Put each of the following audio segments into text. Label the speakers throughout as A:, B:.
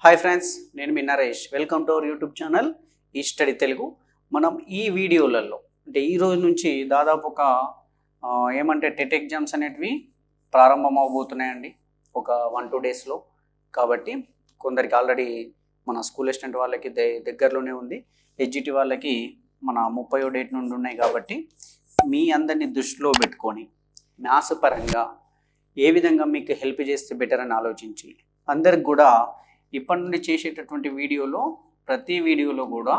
A: Hi friends, నేను మీ Naresh. Welcome to our YouTube channel ఈ స్టడీ తెలుగు. మనం ఈ వీడియోలలో అంటే ఈ రోజు నుంచి దాదాపు ఒక ఏమంటే టెట్ ఎగ్జామ్స్ అనేటివి ప్రారంభం అవబోతున్నాయండి ఒక 1-2 డేస్లో. కాబట్టి కొందరికి ఆల్రెడీ మన స్కూల్ అసిస్టెంట్ వాళ్ళకి దగ్గరలోనే ఉంది, హెచ్జిటి వాళ్ళకి మన 30వ డేట్ నుండి ఉన్నాయి. కాబట్టి మీ అందరినీ దృష్టిలో పెట్టుకొని మ్యాథ్స్ పరంగా ఏ విధంగా మీకు హెల్ప్ చేస్తే బెటర్ అని ఆలోచించి అందరికి కూడా ఇప్పటి నుండి చేసేటటువంటి వీడియోలో ప్రతి వీడియోలో కూడా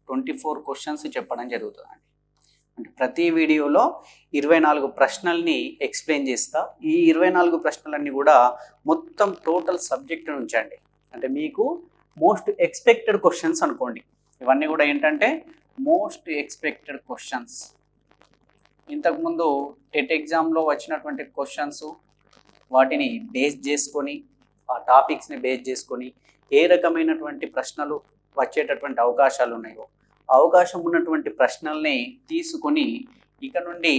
A: 24 క్వశ్చన్స్ చెప్పడం జరుగుతుందండి. అంటే ప్రతి వీడియోలో 24 ప్రశ్నల్ని ఎక్స్ప్లెయిన్ చేస్తా. ఈ 24 ప్రశ్నలన్నీ కూడా మొత్తం టోటల్ సబ్జెక్ట్ నుంచి అండి. అంటే మీకు మోస్ట్ ఎక్స్పెక్టెడ్ క్వశ్చన్స్ అనుకోండి. ఇవన్నీ కూడా ఏంటంటే మోస్ట్ ఎక్స్పెక్టెడ్ క్వశ్చన్స్. ఇంతకుముందు టెట్ ఎగ్జామ్లో వచ్చినటువంటి క్వశ్చన్స్ వాటిని బేస్ చేసుకొని ఆ టాపిక్స్ని బేస్ చేసుకొని ఏ రకమైనటువంటి ప్రశ్నలు వచ్చేటటువంటి అవకాశాలు ఉన్నాయో అవకాశం ఉన్నటువంటి ప్రశ్నల్ని తీసుకొని ఇక నుండి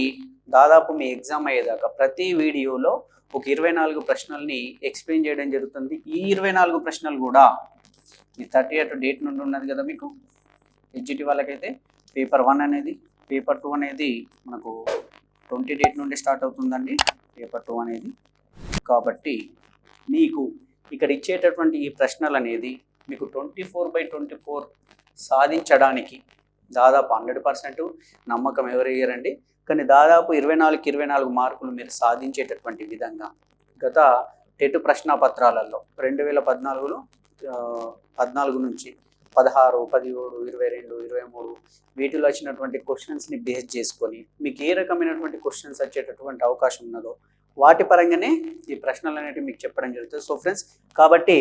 A: దాదాపు మీ ఎగ్జామ్ అయ్యేదాకా ప్రతి వీడియోలో ఒక 24 ప్రశ్నల్ని ఎక్స్ప్లెయిన్ చేయడం జరుగుతుంది. ఈ 24 ప్రశ్నలు కూడా ఈ 30th డేట్ నుండి ఉన్నది కదా మీకు హెచ్జిటి వాళ్ళకైతే. పేపర్ 1 అనేది, పేపర్ 2 అనేది మనకు 20 డేట్ నుండి స్టార్ట్ అవుతుందండి పేపర్ 2 అనేది. కాబట్టి మీకు ఇక్కడ ఇచ్చేటటువంటి ఈ ప్రశ్నలు అనేది మీకు 24/24 సాధించడానికి దాదాపు 100% నమ్మకం ఎవరు ఇయ్యరండి. కానీ దాదాపు 24 మార్కులు మీరు సాధించేటటువంటి విధంగా గత టెట్ ప్రశ్నాపత్రాలలో 2014లో 14 నుంచి 16, 17, 22, 23 వీటిలో వచ్చినటువంటి క్వశ్చన్స్ని బేస్ చేసుకొని మీకు ఏ రకమైనటువంటి క్వశ్చన్స్ వచ్చేటటువంటి అవకాశం ఉన్నదో వాటి పరంగానే ఈ ప్రశ్నలు అనేవి మీకు చెప్పడం జరుగుతుంది. సో ఫ్రెండ్స్, కాబట్టి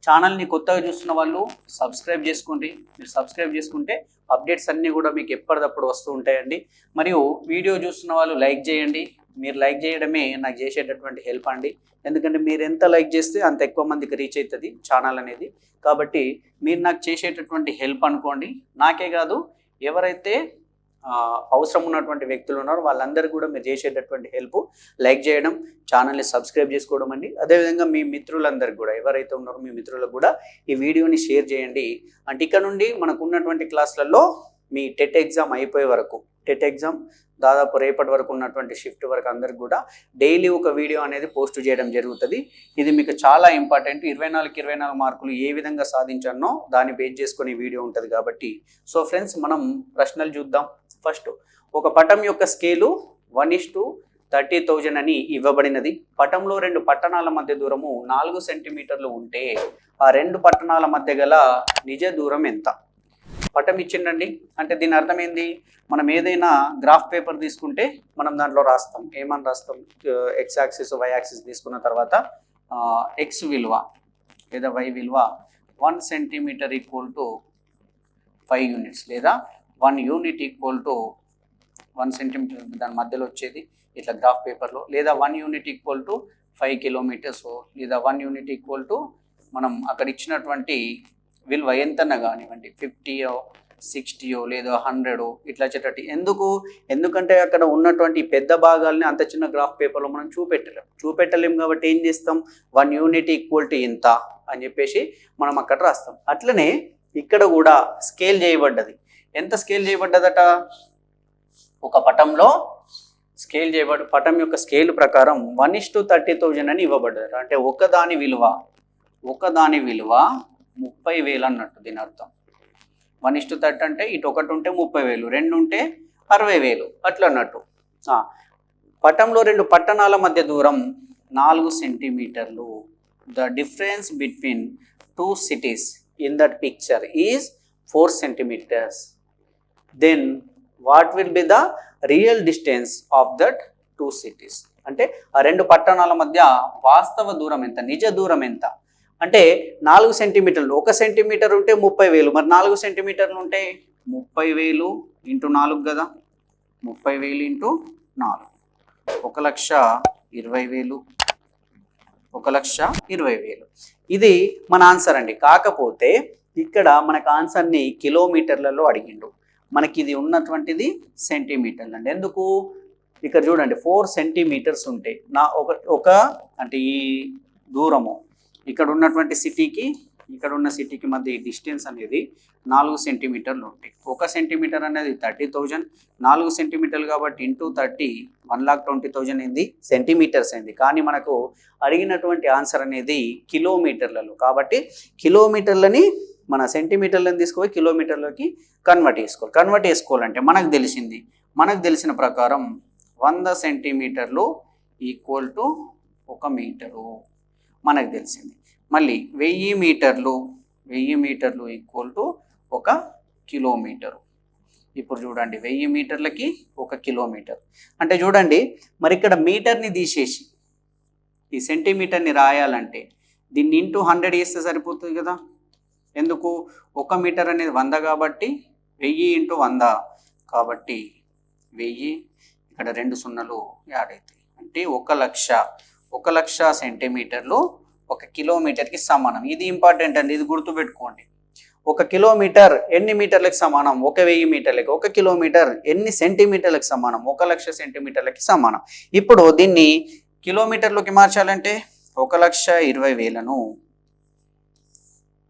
A: ఛానల్ని కొత్తగా చూస్తున్న వాళ్ళు సబ్స్క్రైబ్ చేసుకోండి. మీరు సబ్స్క్రైబ్ చేసుకుంటే అప్డేట్స్ అన్నీ కూడా మీకు ఎప్పటికప్పుడు వస్తూ ఉంటాయండి. మరియు వీడియో చూస్తున్న వాళ్ళు లైక్ చేయండి. మీరు లైక్ చేయడమే నాకు చేసేటటువంటి హెల్ప్ అండి. ఎందుకంటే మీరు ఎంత లైక్ చేస్తే అంత ఎక్కువ మందికి రీచ్ అవుతుంది ఛానల్ అనేది. కాబట్టి మీరు నాకు చేసేటటువంటి హెల్ప్ అనుకోండి. నాకే కాదు, ఎవరైతే అవసరం ఉన్నటువంటి వ్యక్తులు ఉన్నారో వాళ్ళందరూ కూడా మీరు చేసేటటువంటి హెల్ప్ లైక్ చేయడం, ఛానల్ని సబ్స్క్రైబ్ చేసుకోవడం అండి. అదేవిధంగా మీ మిత్రులందరికీ కూడా ఎవరైతే ఉన్నారో మీ మిత్రులకు కూడా ఈ వీడియోని షేర్ చేయండి. అంటే ఇక్కడ నుండి మనకు ఉన్నటువంటి క్లాసులలో మీ టెట్ ఎగ్జామ్ అయిపోయే వరకు, టెట్ ఎగ్జామ్ దాదాపు రేపటి వరకు ఉన్నటువంటి షిఫ్ట్ వరకు అందరికి కూడా డైలీ ఒక వీడియో అనేది పోస్ట్ చేయడం జరుగుతుంది. ఇది మీకు చాలా ఇంపార్టెంట్. 24 మార్కులు ఏ విధంగా సాధించానో దాన్ని బేస్ చేసుకుని వీడియో ఉంటుంది కాబట్టి. సో ఫ్రెండ్స్, మనం ప్రశ్నలు చూద్దాం. ఫస్ట్, ఒక పటం యొక్క స్కేలు 1:30,000 అని ఇవ్వబడినది. పటంలో 2 పట్టణాల మధ్య దూరము 4 సెంటీమీటర్లు ఉంటే ఆ 2 పట్టణాల మధ్య గల నిజ దూరం ఎంత? పటం ఇచ్చిండండి. అంటే దీని అర్థం ఏంది? మనం ఏదైనా గ్రాఫ్ పేపర్ తీసుకుంటే మనం దాంట్లో రాస్తాం. ఏమని రాస్తాం? ఎక్స్ యాక్సిస్, వై యాక్సిస్ తీసుకున్న తర్వాత ఎక్స్ విలువ లేదా వై విలువ 1 సెంటీమీటర్ = 5 యూనిట్స్ లేదా 1 యూనిట్ = 1 సెంటీమీటర్ దాని మధ్యలో వచ్చేది ఇట్లా గ్రాఫ్ పేపర్లో, లేదా 1 యూనిట్ = 5 కిలోమీటర్స్, లేదా 1 యూనిట్ = మనం అక్కడ ఇచ్చినటువంటి విలువ ఎంతన్నా కానివ్వండి, 50, 60 లేదా 100 ఇట్లా వచ్చేటట్టు. ఎందుకంటే అక్కడ ఉన్నటువంటి పెద్ద భాగాల్ని అంత చిన్న గ్రాఫ్ పేపర్లో మనం చూపెట్టలేం కాబట్టి ఏం చేస్తాం? 1 యూనిట్ = ఇంత అని చెప్పేసి మనం అక్కడ రాస్తాం. అట్లనే ఇక్కడ కూడా స్కేల్ చేయబడ్డది. ఎంత స్కేల్ చేయబడ్డదట? ఒక పటంలో పటం యొక్క స్కేల్ ప్రకారం 1:30,000 అని ఇవ్వబడ్డదట. అంటే ఒకదాని విలువ 30,000 అన్నట్టు దీని అర్థం. 1:30 అంటే ఇటు ఒకటి ఉంటే 30,000, 2 ఉంటే 60,000 అట్లా అన్నట్టు. పటంలో 2 పట్టణాల మధ్య దూరం 4 సెంటీమీటర్లు. The difference between 2 cities in that picture is 4 centimeters. Then what will be the real distance of that 2 cities? అంటే ఆ 2 పట్టణాల మధ్య వాస్తవ దూరం ఎంత, నిజ దూరం ఎంత? అంటే 4 సెంటీమీటర్లు. 1 సెంటీమీటర్ ఉంటే 30,000, మరి 4 సెంటీమీటర్లు ఉంటే 30,000 × 4 కదా, 30,000 × 4 1,20,000, 1,20,000. ఇది మన ఆన్సర్ అండి. కాకపోతే ఇక్కడ మనకు ఆన్సర్ని కిలోమీటర్లలో అడిగిండు. మనకి ఇది ఉన్నటువంటిది సెంటీమీటర్లు అండి. ఎందుకు? ఇక్కడ చూడండి 4 సెంటీమీటర్స్ ఉంటే అంటే ఈ దూరము ఇక్కడ ఉన్నటువంటి సిటీకి ఇక్కడ ఉన్న సిటీకి మధ్య ఈ డిస్టెన్స్ అనేది 4 సెంటీమీటర్లు ఉంటాయి. 1 సెంటీమీటర్ అనేది 30,000, 4 సెంటీమీటర్లు కాబట్టి ఇంటూ 30 1,20,000 అయింది, సెంటీమీటర్స్ అయింది. కానీ మనకు అడిగినటువంటి ఆన్సర్ అనేది కిలోమీటర్లలో, కాబట్టి కిలోమీటర్లని మన సెంటీమీటర్లను తీసుకుపోయి కిలోమీటర్లకి కన్వర్ట్ చేసుకోవాలంటే మనకు తెలిసిన ప్రకారం 100 సెంటీమీటర్లు ఈక్వల్ టు 1 మీటరు మనకు తెలిసింది. మళ్ళీ 1000 మీటర్లు ఈక్వల్ టు 1 కిలోమీటరు. ఇప్పుడు చూడండి 1000 మీటర్లకి 1 కిలోమీటర్ అంటే చూడండి, మరి ఇక్కడ మీటర్ని తీసేసి ఈ సెంటీమీటర్ని రాయాలంటే దీన్ని ఇంటూ 100 చేస్తే సరిపోతుంది కదా. ఎందుకు? 1 మీటర్ అనేది 100 కాబట్టి 1000 ఇంటూ 100 కాబట్టి 1000, ఇక్కడ 2 సున్నాలు యాడ్ అవుతాయి అంటే 1,00,000 సెంటీమీటర్లు 1 కిలోమీటర్కి సమానం. ఇది ఇంపార్టెంట్ అండి, ఇది గుర్తుపెట్టుకోండి. 1 కిలోమీటర్ ఎన్ని మీటర్లకు సమానం? 1000 మీటర్లకి. 1 కిలోమీటర్ ఎన్ని సెంటీమీటర్లకు సమానం? 1,00,000 సెంటీమీటర్లకి సమానం. ఇప్పుడు దీన్ని కిలోమీటర్లోకి మార్చాలంటే 1,20,000ను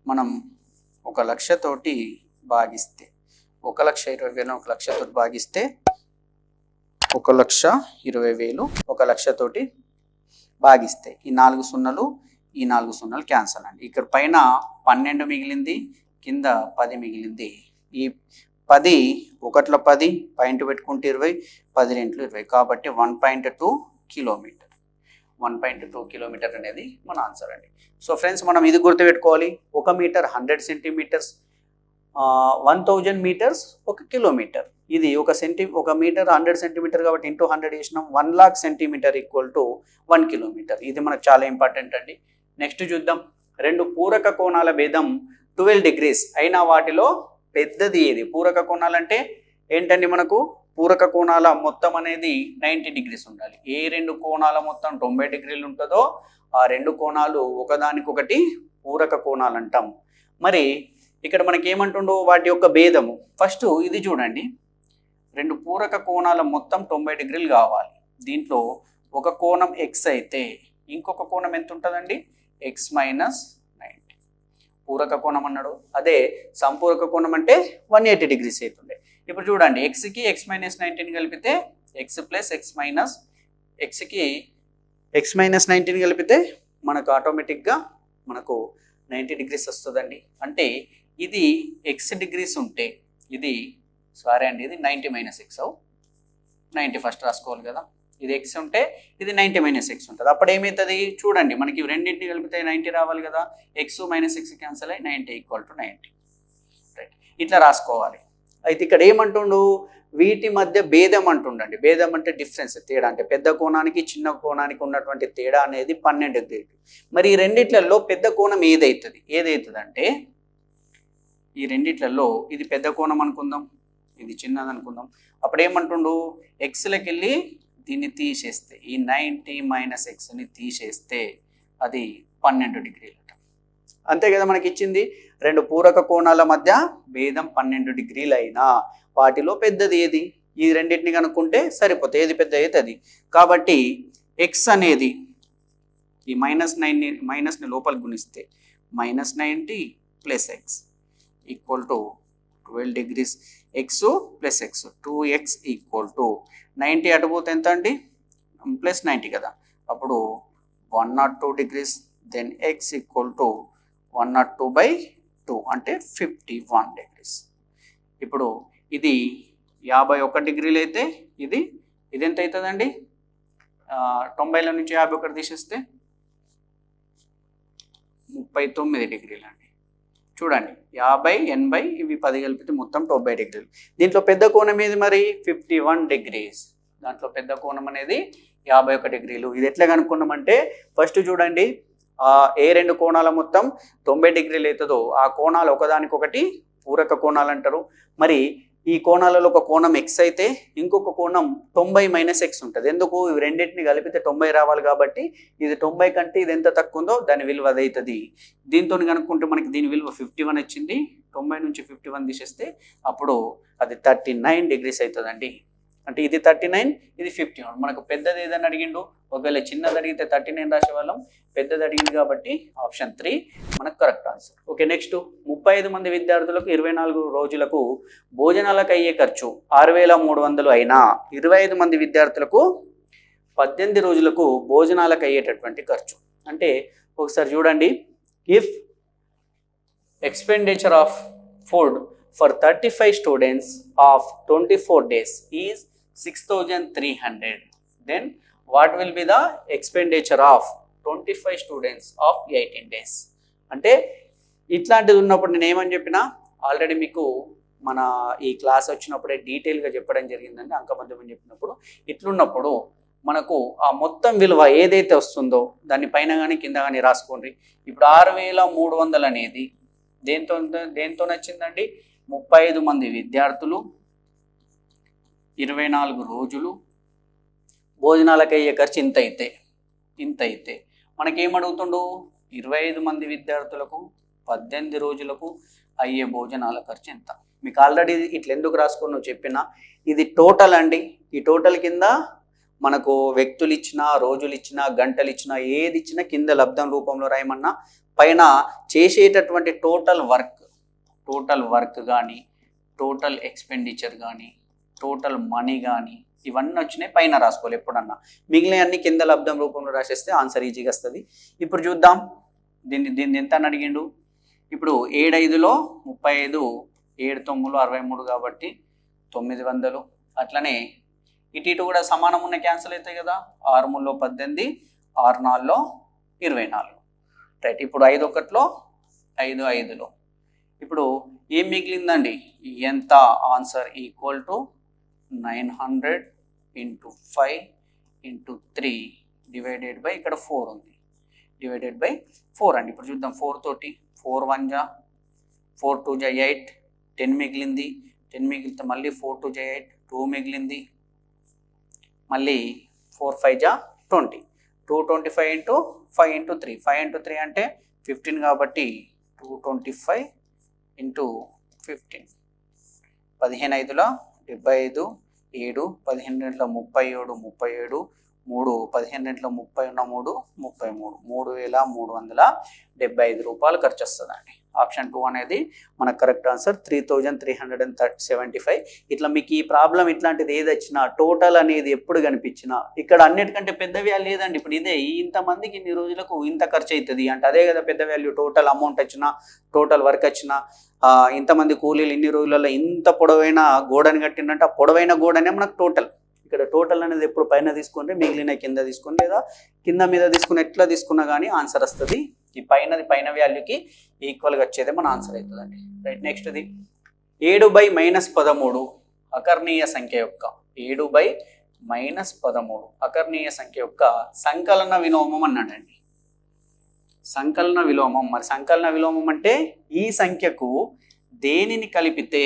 A: మనం 1,00,000 తోటి భాగిస్తే 1,20,000 1,00,000 తోటి భాగిస్తే 1,20,000 1,00,000 తోటి భాగిస్తే ఈ 4 సున్నాలు క్యాన్సల్ అండి. ఇక్కడ పైన 12 మిగిలింది, కింద 10 మిగిలింది. ఈ 10 1ల 10 పాయింట్ పెట్టుకుంటే 20, 10 రెట్లు 20 కాబట్టి 1.2 కిలోమీటర్. 1.2 కిలోమీటర్ అనేది మన ఆన్సర్ అండి. సో ఫ్రెండ్స్, మనం ఇది గుర్తుపెట్టుకోవాలి. 1 మీటర్ 100 సెంటీమీటర్స్, 1000 మీటర్స్ 1 కిలోమీటర్. ఇది 1 మీటర్ 100 సెంటీమీటర్ కాబట్టి ఇంటూ 100 చేసినాం. 1,00,000 సెంటీమీటర్ ఈక్వల్ టు 1 కిలోమీటర్. ఇది మనకు చాలా ఇంపార్టెంట్ అండి. నెక్స్ట్ చూద్దాం. 2 పూరక కోణాల భేదం 12 డిగ్రీస్ అయినా వాటిలో పెద్దది ఏది? పూరక కోణాలు అంటే ఏంటండి? మనకు పూరక కోణాల మొత్తం అనేది 90 డిగ్రీస్ ఉండాలి. ఏ 2 కోణాల మొత్తం 90 డిగ్రీలు ఉంటుందో ఆ 2 కోణాలు ఒకదానికొకటి పూరక కోణాలు అంటాం. మరి ఇక్కడ మనకి ఏమంటుండో వాటి యొక్క భేదము. ఫస్ట్ ఇది చూడండి, 2 పూరక కోణాల మొత్తం 90 డిగ్రీలు కావాలి. దీంట్లో ఒక కోణం ఎక్స్ అయితే ఇంకొక కోణం ఎంత ఉంటుందండి? X minus 90. పూరక కోణం అన్నాడు. అదే సంపూరక కోణం అంటే 180 డిగ్రీస్ అవుతుండే. ఇప్పుడు చూడండి, ఎక్స్కి ఎక్స్ మైనస్ 90 కలిపితే ఎక్స్ ప్లస్ ఎక్స్ మైనస్ 90 కలిపితే మనకు ఆటోమేటిక్గా మనకు 90 డిగ్రీస్ వస్తుందండి. అంటే ఇది ఎక్స్ డిగ్రీస్ ఉంటే ఇది ఇది 90 మైనస్ ఎక్స్ 90 ఫస్ట్ రాసుకోవాలి కదా. ఇది ఎక్స్ ఉంటే ఇది 90 మైనస్ ఎక్స్ ఉంటుంది. అప్పుడు ఏమవుతుంది చూడండి, మనకి రెండింటిని కలిపితే 90 రావాలి కదా. ఎక్స్ మైనస్ ఎక్స్ క్యాన్సల్ అయ్యి 90 ఈక్వల్ టు 90. రైట్, ఇట్లా రాసుకోవాలి. అయితే ఇక్కడ ఏమంటుండు? వీటి మధ్య భేదం అంటుండండి. భేదం అంటే డిఫరెన్స్, తేడా. అంటే పెద్ద కోణానికి చిన్న కోణానికి ఉన్నటువంటి తేడా అనేది 12 డిగ్రీలు. మరి ఈ రెండిట్లలో పెద్ద కోణం ఏదైతుంది అంటే ఈ రెండిట్లలో ఇది పెద్ద కోణం అనుకుందాం, ఇది చిన్నది అనుకుందాం. అప్పుడు ఏమంటుండు? ఎక్స్లకి వెళ్ళి దీన్ని తీసేస్తే ఈ 90 మైనస్ ఎక్స్ని తీసేస్తే అది 12 డిగ్రీలు. అంతే కదా మనకి ఇచ్చింది. 2 పూరక కోణాల మధ్య భేదం 12 డిగ్రీలు అయినా వాటిలో పెద్దది ఏది? ఈ రెండింటిని కనుక్కుంటే సరిపోతే ఏది పెద్ద అయితే అది. కాబట్టి ఎక్స్ అనేది ఈ మైనస్ని లోపలికి గుణిస్తే -90 plus x equal to 12 degrees. X plus x 2x equal to 90 అటుపోతే ఎంత అండి? ప్లస్ 90 కదా. అప్పుడు 102 degrees. Then x equal to 102/2 అంటే 51 డిగ్రీస్. ఇప్పుడు ఇది 51 డిగ్రీలు అయితే ఇది ఎంత అవుతుందండి? 90లో నుంచి 51 తీసేస్తే 39 డిగ్రీలు అండి. చూడండి, 50 80 ఇవి 10 కలిపితే మొత్తం 90 డిగ్రీలు. దీంట్లో పెద్ద కోణం ఏది మరి? 51 డిగ్రీస్. దాంట్లో పెద్ద కోణం అనేది 51 డిగ్రీలు. ఇది ఎట్లా కనుక్కున్నామంటే ఫస్ట్ చూడండి, ఏ 2 కోణాల మొత్తం 90 డిగ్రీలు అవుతుందో ఆ కోణాలు ఒకదానికొకటి పూరక కోణాలు అంటారు. మరి ఈ కోణాలలో ఒక కోణం ఎక్స్ అయితే ఇంకొక కోణం 90 మైనస్ ఎక్స్ ఉంటుంది. ఎందుకు? ఇవి రెండింటిని కలిపితే 90 రావాలి కాబట్టి ఇది 90 కంటే ఇది ఎంత తక్కువ ఉందో దాని విలువ అది అవుతుంది. దీంతో కనుక్కుంటే మనకి దీని విలువ 51 వచ్చింది. 90 నుంచి 51 తీసేస్తే అప్పుడు అది 39 డిగ్రీస్ అవుతుందండి. అంటే ఇది 39, ఇది 51. మనకు పెద్దది ఏదని అడిగిండు, ఒకవేళ చిన్నది అడిగితే 39 రాసేవాళ్ళం, పెద్దది అడిగింది కాబట్టి ఆప్షన్ 3 మనకు కరెక్ట్ ఆన్సర్. ఓకే, నెక్స్ట్ 35 మంది విద్యార్థులకు 24 రోజులకు భోజనాలకు అయ్యే ఖర్చు 6300 అయినా 25 మంది విద్యార్థులకు 18 రోజులకు భోజనాలకు అయ్యేటటువంటి ఖర్చు. అంటే ఒకసారి చూడండి, if expenditure of food for 35 students of 24 days is 6300, then what will be the expenditure of 25 students of 18 days? అంటే ఇట్లాంటిది ఉన్నప్పుడు నేను ఏమని చెప్పినా ఆల్రెడీ మీకు మన ఈ క్లాస్ వచ్చినప్పుడే డీటెయిల్గా చెప్పడం జరిగిందండి. అంకమద్యం చెప్పినప్పుడు ఇట్లున్నప్పుడు మనకు ఆ మొత్తం విలువ ఏదైతే వస్తుందో దాన్ని పైన కానీ కింద కానీ రాసుకోండి. ఇప్పుడు 6300 అనేది దేంతో వచ్చిందండి? 35 మంది విద్యార్థులు 24 రోజులు భోజనాలకు అయ్యే ఖర్చు ఇంత అయితే మనకేమడుగుతుండు? 25 మంది విద్యార్థులకు 18 రోజులకు అయ్యే భోజనాల ఖర్చు ఎంత? మీకు ఆల్రెడీ ఇట్లా ఎందుకు రాసుకుని చెప్పినా, ఇది టోటల్ అండి. ఈ టోటల్ కింద మనకు వ్యక్తులు ఇచ్చినా, రోజులు ఇచ్చినా, గంటలు ఇచ్చినా, ఏది ఇచ్చినా కింద లబ్ధం రూపంలో రాయమన్నా పైన చేసేటటువంటి టోటల్ వర్క్ కానీ, టోటల్ ఎక్స్పెండిచర్ కానీ, టోటల్ మనీ కానీ ఇవన్నీ వచ్చినాయి పైన రాసుకోవాలి ఎప్పుడన్నా. మిగిలిన అన్ని కింద లబ్ధం రూపంలో రాసేస్తే ఆన్సర్ ఈజీగా వస్తుంది. ఇప్పుడు చూద్దాం దీన్ని ఎంత అని అడిగిండు. ఇప్పుడు 7 5లో 35, 7 9లో 63 కాబట్టి 900. అట్లనే ఇటు కూడా సమానం ఉన్న క్యాన్సిల్ అవుతాయి కదా. 6 3లో 18, 6 4లో 24. రైట్, ఇప్పుడు 5 1లో 5 5లో ఇప్పుడు ఏం మిగిలిందండి? ఎంత? Answer equal to 900 × 5 × 3 divided by ఇక్కడ 4 ఉంది, డివైడెడ్ బై 4 అండి. ఇప్పుడు చూద్దాం 4 తోటి. 4 1 జా 4 2 జా 8, 10 మిగిలింది. 10 మిగిలితే మళ్ళీ 4 2 జా 8, 2 మిగిలింది. మళ్ళీ 4 5 జా 20, 225 × 5 × 3, 5 × 3 అంటే 15 కాబట్టి 225 × 15, 15 5లో 75, 7 15 2లో 37, 37 3 15 2లో 30 33, 3375 రూపాయలు ఖర్చు వస్తుందండి. ఆప్షన్ 2 అనేది మనకు కరెక్ట్ ఆన్సర్. 3375. ఇట్లా మీకు ఈ ప్రాబ్లం ఇట్లాంటిది ఏది వచ్చినా టోటల్ అనేది ఎప్పుడు కనిపించినా ఇక్కడ అన్నిటికంటే పెద్ద వాల్యూ లేదండి. ఇప్పుడు ఇదే ఇంతమందికి ఇన్ని రోజులకు ఇంత ఖర్చు అవుతుంది అంటే అదే కదా పెద్ద వాల్యూ. టోటల్ అమౌంట్ వచ్చినా, టోటల్ వర్క్ వచ్చినా, ఇంతమంది కూలీలు ఇన్ని రోజులలో ఇంత పొడవైన గోడని కట్టిందంటే ఆ పొడవైన గోడనే మనకు టోటల్. ఇక్కడ టోటల్ అనేది ఎప్పుడు పైన తీసుకుంటే మిగిలిన కింద తీసుకుని, లేదా కింద మీద తీసుకుని ఎట్లా తీసుకున్నా కానీ ఆన్సర్ వస్తుంది. ఈ పైన వాల్యూకి ఈక్వల్గా వచ్చేదే మన ఆన్సర్ అవుతుందండి. రైట్, నెక్స్ట్ది 7/-13 అకర్ణీయ సంఖ్య యొక్క 7/-13 అకర్ణీయ సంఖ్య యొక్క సంకలన విలోమం అన్నాడండి. సంకలన విలోమం. మరి సంకలన విలోమం అంటే ఈ సంఖ్యకు దేనిని కలిపితే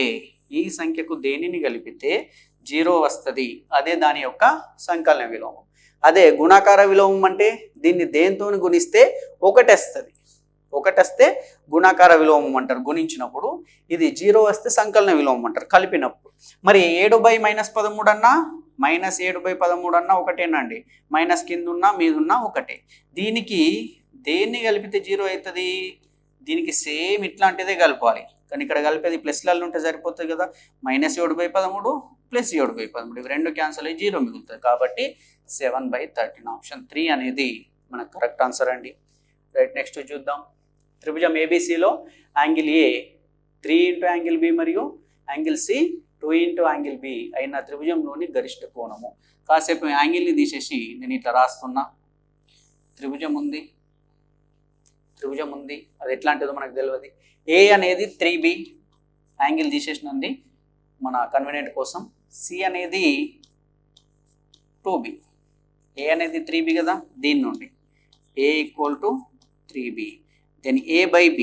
A: 0 వస్తుంది, అదే దాని యొక్క సంకలన విలోమం. అదే గుణాకార విలోమం అంటే దీన్ని దేంతో గుణిస్తే 1 వస్తుంది. 1 వస్తే గుణాకార విలోమం అంటారు గుణించినప్పుడు. ఇది 0 వస్తే సంకలన విలోమం అంటారు కలిపినప్పుడు. మరి 7/-13 అన్నా -7/13 అన్నా ఒకటేనండి. మైనస్ కింద ఉన్నా మీద ఉన్నా ఒకటే. దీనికి దేన్ని కలిపితే 0 అవుతుంది? దీనికి సేమ్ ఇట్లాంటిదే కలపాలి, కానీ ఇక్కడ కలిపేది ప్లస్లలో ఉంటే సరిపోతుంది కదా. -7/13 + 7/13 ఇవి రెండు క్యాన్సల్ అయ్యి 0 మిగులుతుంది. కాబట్టి 7/13 ఆప్షన్ 3 అనేది మనకు కరెక్ట్ ఆన్సర్ అండి. రైట్, నెక్స్ట్ చూద్దాం. త్రిభుజం ఏబిసిలో యాంగిల్ ఏ 3 × యాంగిల్ బి మరియు యాంగిల్ సి 2 × యాంగిల్ బి అయిన త్రిభుజంలోని గరిష్ట కోణము. కాసేపు యాంగిల్ని తీసేసి నేను ఇట్లా రాస్తున్నా. త్రిభుజం ఉంది, అది ఎట్లాంటిదో మనకు తెలియదు. ఏ అనేది 3B, యాంగిల్ తీసేసినంది మన కన్వీనియంట్ కోసం. సి అనేది 2B, ఏ అనేది 3B కదా. దీని నుండి A = 3B, దెన్ A/B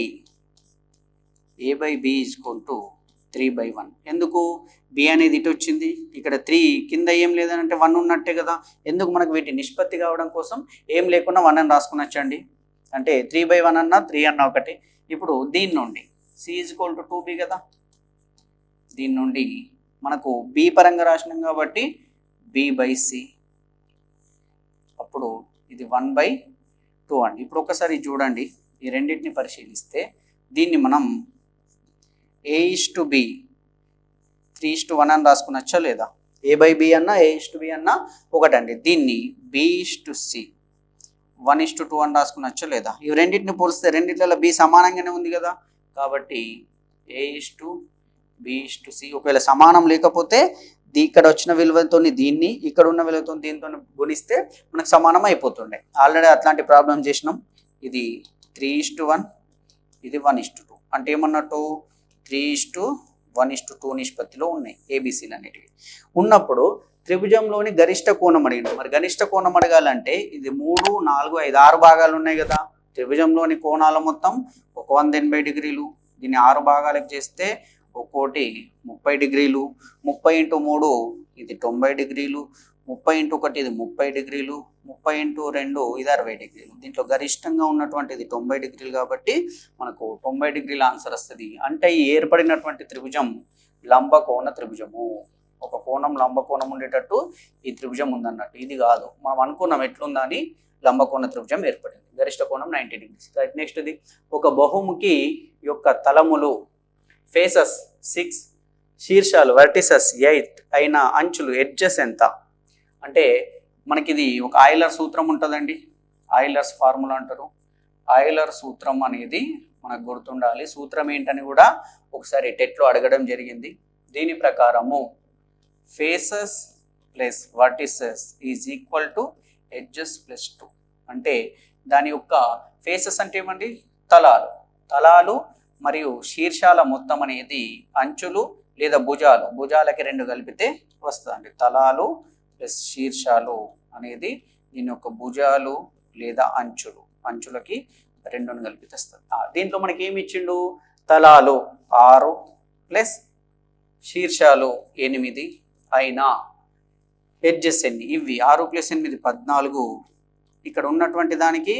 A: = 3/1. ఎందుకు? B అనేది ఇటు వచ్చింది, ఇక్కడ 3 కింద ఏం లేదనంటే 1 ఉన్నట్టే కదా. ఎందుకు? మనకు వీటి నిష్పత్తి కావడం కోసం ఏం లేకుండా 1 అని రాసుకుని వచ్చండి. అంటే 3/1 అన్నా 3 అన్నా ఒకటి. ఇప్పుడు దీని నుండి C = 2B కదా. దీని నుండి మనకు B పరంగా రాసినాం కాబట్టి B/C, అప్పుడు ఇది 1/2 అండి. ఇప్పుడు ఒకసారి చూడండి, ఈ రెండింటిని పరిశీలిస్తే దీన్ని మనం A/B 3:1 అని రాసుకునొచ్చా లేదా? A/B అన్నా A/B అన్నా ఒకటండి. దీన్ని B/C 1:2 అని రాసుకునొచ్చా లేదా? ఇవి రెండింటిని పోలిస్తే రెండింటిలో B సమానంగానే ఉంది కదా, కాబట్టి A/B/C. ఒకవేళ సమానం లేకపోతే ఇక్కడ వచ్చిన విలువతో దీన్ని, ఇక్కడ ఉన్న విలువతో దీంతో గుణిస్తే మనకు సమానం అయిపోతుండే. ఆల్రెడీ అట్లాంటి ప్రాబ్లం చేసినాం. ఇది 3:1, ఇది 1:2. అంటే ఏమన్నట్టు 3:1:2 నిష్పత్తిలో ఉన్నాయి ఏబిసిలు అనేటివి. ఉన్నప్పుడు త్రిభుజంలోని గరిష్ట కోణం అడిగినాం. మరి గరిష్ట కోణం అడగాలంటే ఇది 3, 4, 5, 6 భాగాలు ఉన్నాయి కదా. త్రిభుజంలోని కోణాలు మొత్తం 180 డిగ్రీలు. దీన్ని 6 భాగాలకు చేస్తే ఒక్కోటి 30 డిగ్రీలు. 30 × 3 ఇది 90 డిగ్రీలు. 30 × 1 ఇది 30 డిగ్రీలు. 30 × 2 ఇది 60 డిగ్రీలు. దీంట్లో గరిష్టంగా ఉన్నటువంటిది 90 డిగ్రీలు కాబట్టి మనకు 90 డిగ్రీల ఆన్సర్ వస్తుంది. అంటే ఈ ఏర్పడినటువంటి త్రిభుజం లంబకోణ త్రిభుజము. ఒక కోణం లంబకోణం ఉండేటట్టు ఈ త్రిభుజం ఉందన్నట్టు. ఇది కాదు, మనం అనుకున్నాం ఎట్లుందని, లంబకోణ త్రిభుజం ఏర్పడింది. గరిష్ట కోణం 90 డిగ్రీస్. నెక్స్ట్ ఇది ఒక బహుముఖి యొక్క తలములు ఫేసెస్ 6, శీర్షాలు వర్టిసెస్ 8 అయిన అంచులు ఎడ్జెస్ ఎంత అంటే మనకి ఇది ఒక ఆయిలర్ సూత్రం ఉంటుందండి. ఆయిలర్స్ ఫార్ములా అంటారు. ఆయిలర్ సూత్రం అనేది మనకు గుర్తుండాలి. సూత్రం ఏంటని కూడా ఒకసారి టెట్లో అడగడం జరిగింది. దీని ప్రకారము faces plus vertices is equal to edges plus 2. అంటే దాని యొక్క ఫేసెస్ అంటే ఏమండి? తలాలు. తలాలు మరియు శీర్షాల మొత్తం అనేది అంచులు లేదా భుజాలు. భుజాలకి 2 కలిపితే వస్తుందండి. తలాలు ప్లస్ శీర్షాలు అనేది దీని యొక్క భుజాలు లేదా అంచులు. అంచులకి 2ని కలిపితే వస్తుంది. దీంట్లో మనకి ఏమి ఇచ్చిండు? తలాలు 6 ప్లస్ శీర్షాలు 8 అయినా ఎడ్జెస్ ఎన్ని? ఇవి 6 + 8 14. ఇక్కడ ఉన్నటువంటి దానికి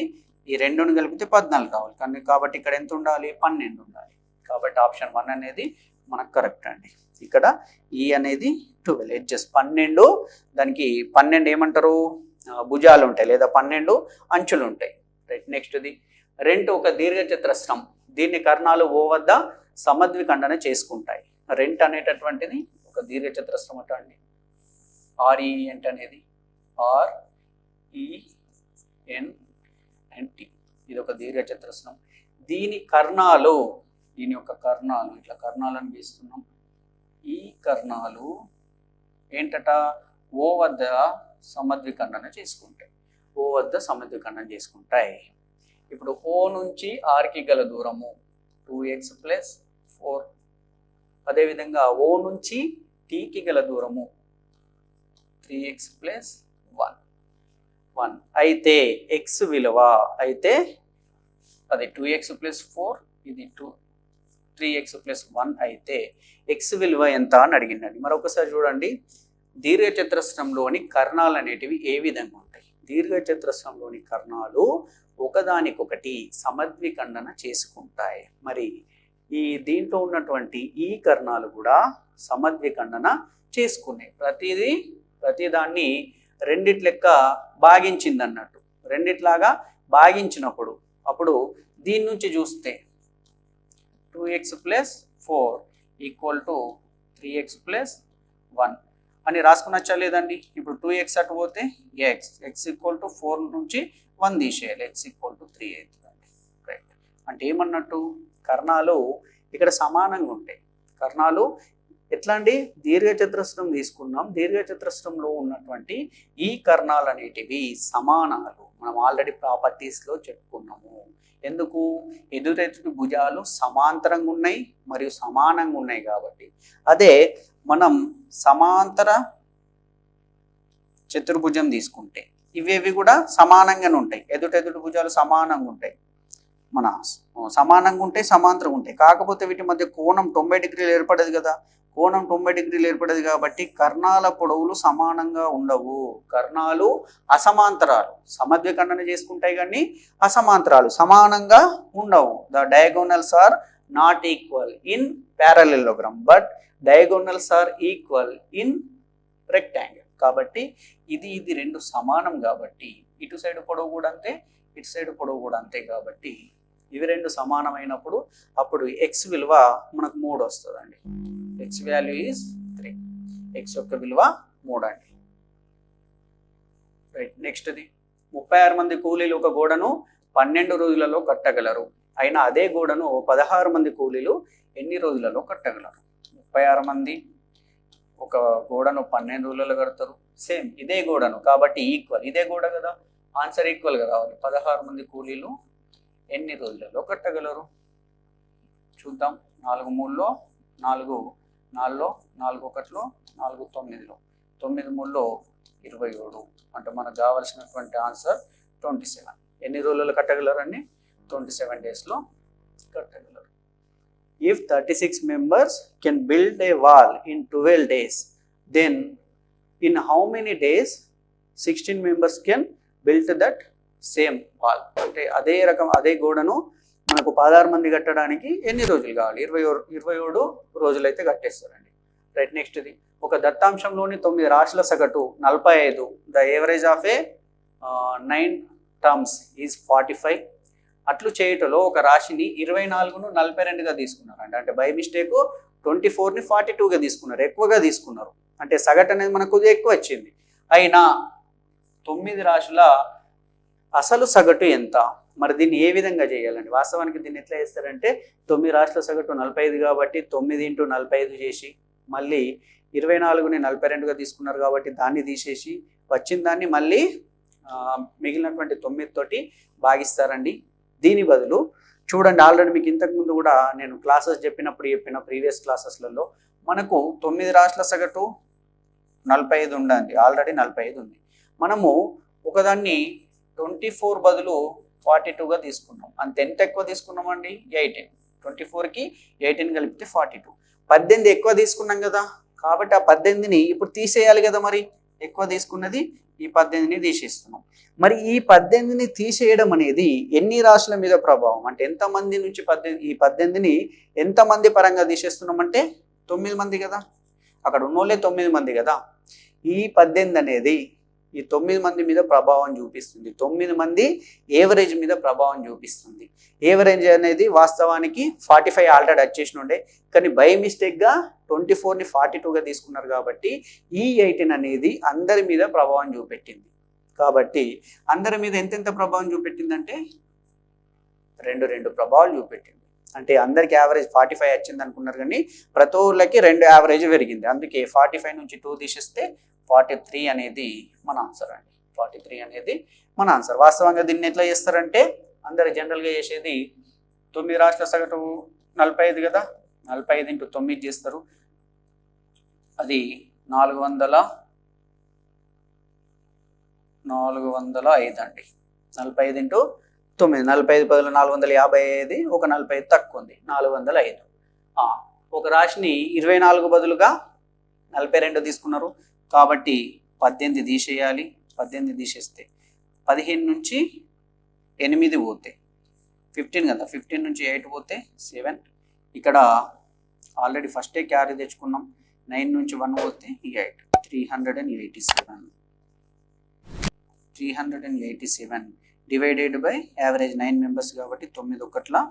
A: ఈ 2ని కలిపితే 14 కావాలి. కానీ కాబట్టి ఇక్కడ ఎంత ఉండాలి? 12 ఉండాలి. కాబట్టి ఆప్షన్ 1 అనేది మనకు కరెక్ట్ అండి. ఇక్కడ ఈ అనేది 12 ఎడ్జెస్ 12. దానికి 12 ఏమంటారు? భుజాలు ఉంటాయి లేదా 12 అంచులు ఉంటాయి. రైట్. నెక్స్ట్ ఇది రెంట్ ఒక దీర్ఘచతురస్రం. దీన్ని కర్ణాలు O వద్ద సమద్విఖండన చేసుకుంటాయి. రెంట్ అనేటటువంటిది ఒక దీర్ఘచతురస్రం అట అండి. RENT అనేది RENT ఇది ఒక దీర్ఘచతురస్రం. దీని కర్ణాలు, దీని యొక్క కర్ణాలు ఇట్లా కర్ణాలను గీస్తున్నాం. ఈ కర్ణాలు ఏంటట? O వద్ద సమద్విఖండన చేసుకుంటాయి. O వద్ద సమద్విఖండన చేసుకుంటాయి. ఇప్పుడు O నుంచి Rకి గల దూరము 2x + 4. అదేవిధంగా O నుంచి Tకి గల దూరము 3x + 1. అయితే x విలువ అయితే అది 2x + 4, ఇది 3x + 1 అయితే x విలువ ఎంత అని అడిగిందండి. మరొకసారి చూడండి, దీర్ఘచతురస్రంలోని కర్ణాలు అనేటివి ఏ విధంగా ఉంటాయి? దీర్ఘచతురస్రంలోని కర్ణాలు ఒకదానికొకటి సమద్విఖండన చేసుకుంటాయి. మరి ఈ దీంట్లో ఉన్నటువంటి ఈ కర్ణాలు కూడా సమద్విఖండన చేసుకున్నాయి. ప్రతిదాన్ని రెండిటి లెక్క భాగించింది అన్నట్టు. రెండిట్లాగా భాగించినప్పుడు అప్పుడు దీని నుంచి చూస్తే 2x + 4 = 3x + 1 అని రాసుకునొచ్చా లేదండి? ఇప్పుడు 2x అటు పోతే x = 4 నుంచి 1 తీసేయాలి. x = 3 అవుతుందండి. రైట్. అంటే ఏమన్నట్టు? కర్ణాలు ఇక్కడ సమానంగా ఉంటాయి. కర్ణాలు ఎట్లా అండి? దీర్ఘచతురస్రం తీసుకున్నాం. దీర్ఘచతురస్రంలో ఉన్నటువంటి ఈ కర్ణాలు అనేటివి సమానాలు. మనం ఆల్రెడీ ప్రాపర్టీస్లో చెప్పుకున్నాము. ఎందుకు? ఎదురెదుటి భుజాలు సమాంతరంగా ఉన్నాయి మరియు సమానంగా ఉన్నాయి కాబట్టి. అదే మనం సమాంతర చతుర్భుజం తీసుకుంటే ఇవేవి కూడా సమానంగానే ఉంటాయి. ఎదుటి భుజాలు సమానంగా ఉంటాయి. మన సమానంగా ఉంటాయి, సమాంతరంగా ఉంటాయి. కాకపోతే వీటి మధ్య కోణం 90 డిగ్రీలు ఏర్పడదు కదా. కోణం 90 డిగ్రీలు ఏర్పడదు కాబట్టి కర్ణాల పొడవులు సమానంగా ఉండవు. కర్ణాలు అసమాంతరాలు. సమద్విఖండన చేసుకుంటాయి కానీ అసమాంతరాలు సమానంగా ఉండవు. The diagonals are not equal in parallelogram but diagonals are equal in rectangle. కాబట్టి ఇది రెండు సమానం కాబట్టి ఇటు సైడ్ పొడవు కూడా అంతే, ఇటు సైడ్ పొడవు కూడా అంతే. కాబట్టి ఇవి రెండు సమానమైనప్పుడు అప్పుడు ఎక్స్ విలువ మనకు 3 వస్తుందండి. X value is 3. ఎక్స్ యొక్క విలువ 3 అండి. రైట్, నెక్స్ట్ది 36 మంది కూలీలు ఒక గోడను 12 రోజులలో కట్టగలరు. అయినా అదే గోడను 16 మంది కూలీలు ఎన్ని రోజులలో కట్టగలరు? 36 మంది ఒక గోడను 12 రోజులలో కడతారు. సేమ్ ఇదే గోడను కాబట్టి ఈక్వల్, ఇదే గోడ కదా, ఆన్సర్ ఈక్వల్గా రావాలి. 16 మంది కూలీలు ఎన్ని రోజులలో కట్టగలరు? చూద్దాం. 4 3లో 4, 4లో 4 1లో 4 9లో 9 3లో 27. అంటే మనకు కావాల్సినటువంటి ఆన్సర్ 27. ఎన్ని రోజులలో కట్టగలరండి? 27 డేస్లో కట్టగలరు. If 36 members can build a wall in 12 days, then in how many days 16 members can build that same wall? అంటే అదే గోడను మనకు 16 మంది కట్టడానికి ఎన్ని రోజులు కావాలి? 27 రోజులు అయితే కట్టేస్తారండి. రైట్, నెక్స్ట్ది ఒక దత్తాంశంలోని 9 రాశుల సగటు 45. The average of A 9 terms is 45. అట్లు చేయుటలో ఒక రాశిని 24ను 42గా తీసుకున్నారండి. అంటే బై మిస్టేక్ 24ని 42గా తీసుకున్నారు, ఎక్కువగా తీసుకున్నారు. అంటే సగటు అనేది మనకు కొద్దిగా ఎక్కువ వచ్చింది. అయినా 9 రాశుల అసలు సగటు ఎంత? మరి దీన్ని ఏ విధంగా చేయాలండి? వాస్తవానికి దీన్ని ఎట్లా చేస్తారంటే 9 రాశుల సగటు 45 కాబట్టి 9 × 45 చేసి, మళ్ళీ 24ని 42గా తీసుకున్నారు కాబట్టి దాన్ని తీసేసి వచ్చిన దాన్ని మళ్ళీ మిగిలినటువంటి 9 తోటి భాగిస్తారండి. దీని బదులు చూడండి, ఆల్రెడీ మీకు ఇంతకుముందు కూడా నేను క్లాసెస్ చెప్పిన ప్రీవియస్ క్లాసెస్లలో మనకు 9 రాశుల సగటు 45 ఉండండి, ఆల్రెడీ 45 ఉంది. మనము ఒకదాన్ని 24 బదులు 42గా తీసుకున్నాం. అంత ఎంత ఎక్కువ తీసుకున్నామండి? 18. 24కి 18 కలిపితే 42. 18 ఎక్కువ తీసుకున్నాం కదా, కాబట్టి ఆ 18ని ఇప్పుడు తీసేయాలి కదా. మరి ఎక్కువ తీసుకున్నది ఈ 18ని తీసేస్తున్నాం. మరి ఈ 18ని తీసేయడం అనేది ఎన్ని రాశుల మీద ప్రభావం? అంటే ఎంతమంది నుంచి ఈ 18ని ఎంతమంది పరంగా తీసేస్తున్నాం అంటే 9 మంది కదా, అక్కడ ఉన్నోళ్ళే 9 మంది కదా. ఈ 18 అనేది ఈ 9 మంది మీద ప్రభావం చూపిస్తుంది. 9 మంది ఏవరేజ్ మీద ప్రభావం చూపిస్తుంది. ఏవరేజ్ అనేది వాస్తవానికి 45 ఆల్రెడీ వచ్చేసి ఉండే, కానీ బై మిస్టేక్గా 24ని 42గా తీసుకున్నారు కాబట్టి ఈ 18 అనేది అందరి మీద ప్రభావం చూపెట్టింది. కాబట్టి అందరి మీద ఎంతెంత ప్రభావం చూపెట్టిందంటే 2 ప్రభావాలు చూపెట్టింది. అంటే అందరికి యావరేజ్ 45 వచ్చింది అనుకున్నారు, కానీ ప్రతి ఊళ్ళకి 2 యావరేజ్ పెరిగింది. అందుకే 45 నుంచి 2 తీసేస్తే 43 అనేది మన ఆన్సర్ అండి. 43 అనేది మన ఆన్సర్. వాస్తవంగా దీన్ని ఎట్లా చేస్తారంటే అందరు జనరల్గా చేసేది 9 రాశుల సగటు 45 కదా, 45 × 9 చేస్తారు. అది 405 అండి. 45 × 9, 45 బదులు 450, ఒక 45 తక్కువ ఉంది, 405. ఒక రాశిని 24 బదులుగా 42 తీసుకున్నారు కాబట్టి 18 తీసేయాలి. 18 తీసేస్తే 15 నుంచి 8 పోతే 15 కదా, 15 నుంచి 8 పోతే 7. ఇక్కడ ఆల్రెడీ ఫస్టే క్యారీ తెచ్చుకున్నాం. 9 నుంచి 1 పోతే 8. 387 డివైడెడ్ బై యావరేజ్ 9 మెంబర్స్ కాబట్టి 9 1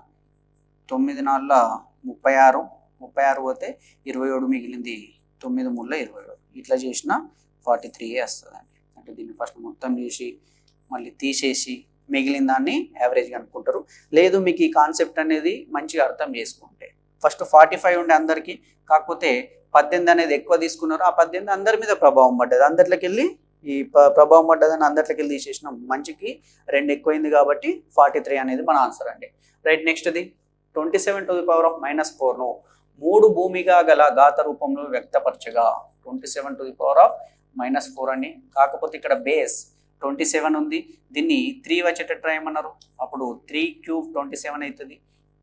A: 9 4 36 పోతే 27 మిగిలింది. 9 3 27. ఇట్లా చేసిన 43 వస్తుందండి. అంటే దీన్ని ఫస్ట్ మొత్తం చేసి మళ్ళీ తీసేసి మిగిలిన దాన్ని యావరేజ్గా అనుకుంటారు. లేదు మీకు ఈ కాన్సెప్ట్ అనేది మంచిగా అర్థం చేసుకుంటే ఫస్ట్ 45 ఉండే అందరికీ, కాకపోతే 18 అనేది ఎక్కువ తీసుకున్నారు. ఆ 18 అందరి మీద ప్రభావం పడ్డది, అందరిలోకి వెళ్ళి ఈ ప్రభావం పడ్డదని అందరిలోకి వెళ్ళి తీసేసినాం. మంచికి 2 ఎక్కువైంది కాబట్టి 43 అనేది మన ఆన్సర్ అండి. రైట్, నెక్స్ట్ది 27⁻⁻4ను 3 భూమిగా గల ఘాత రూపంలో వ్యక్తపరచగా 27⁻⁻4 అండి. కాకపోతే ఇక్కడ బేస్ 27 ఉంది, దీన్ని 3 వచ్చేటట్టు రాయమన్నారు. అప్పుడు 3 క్యూబ్ 27 అవుతుంది.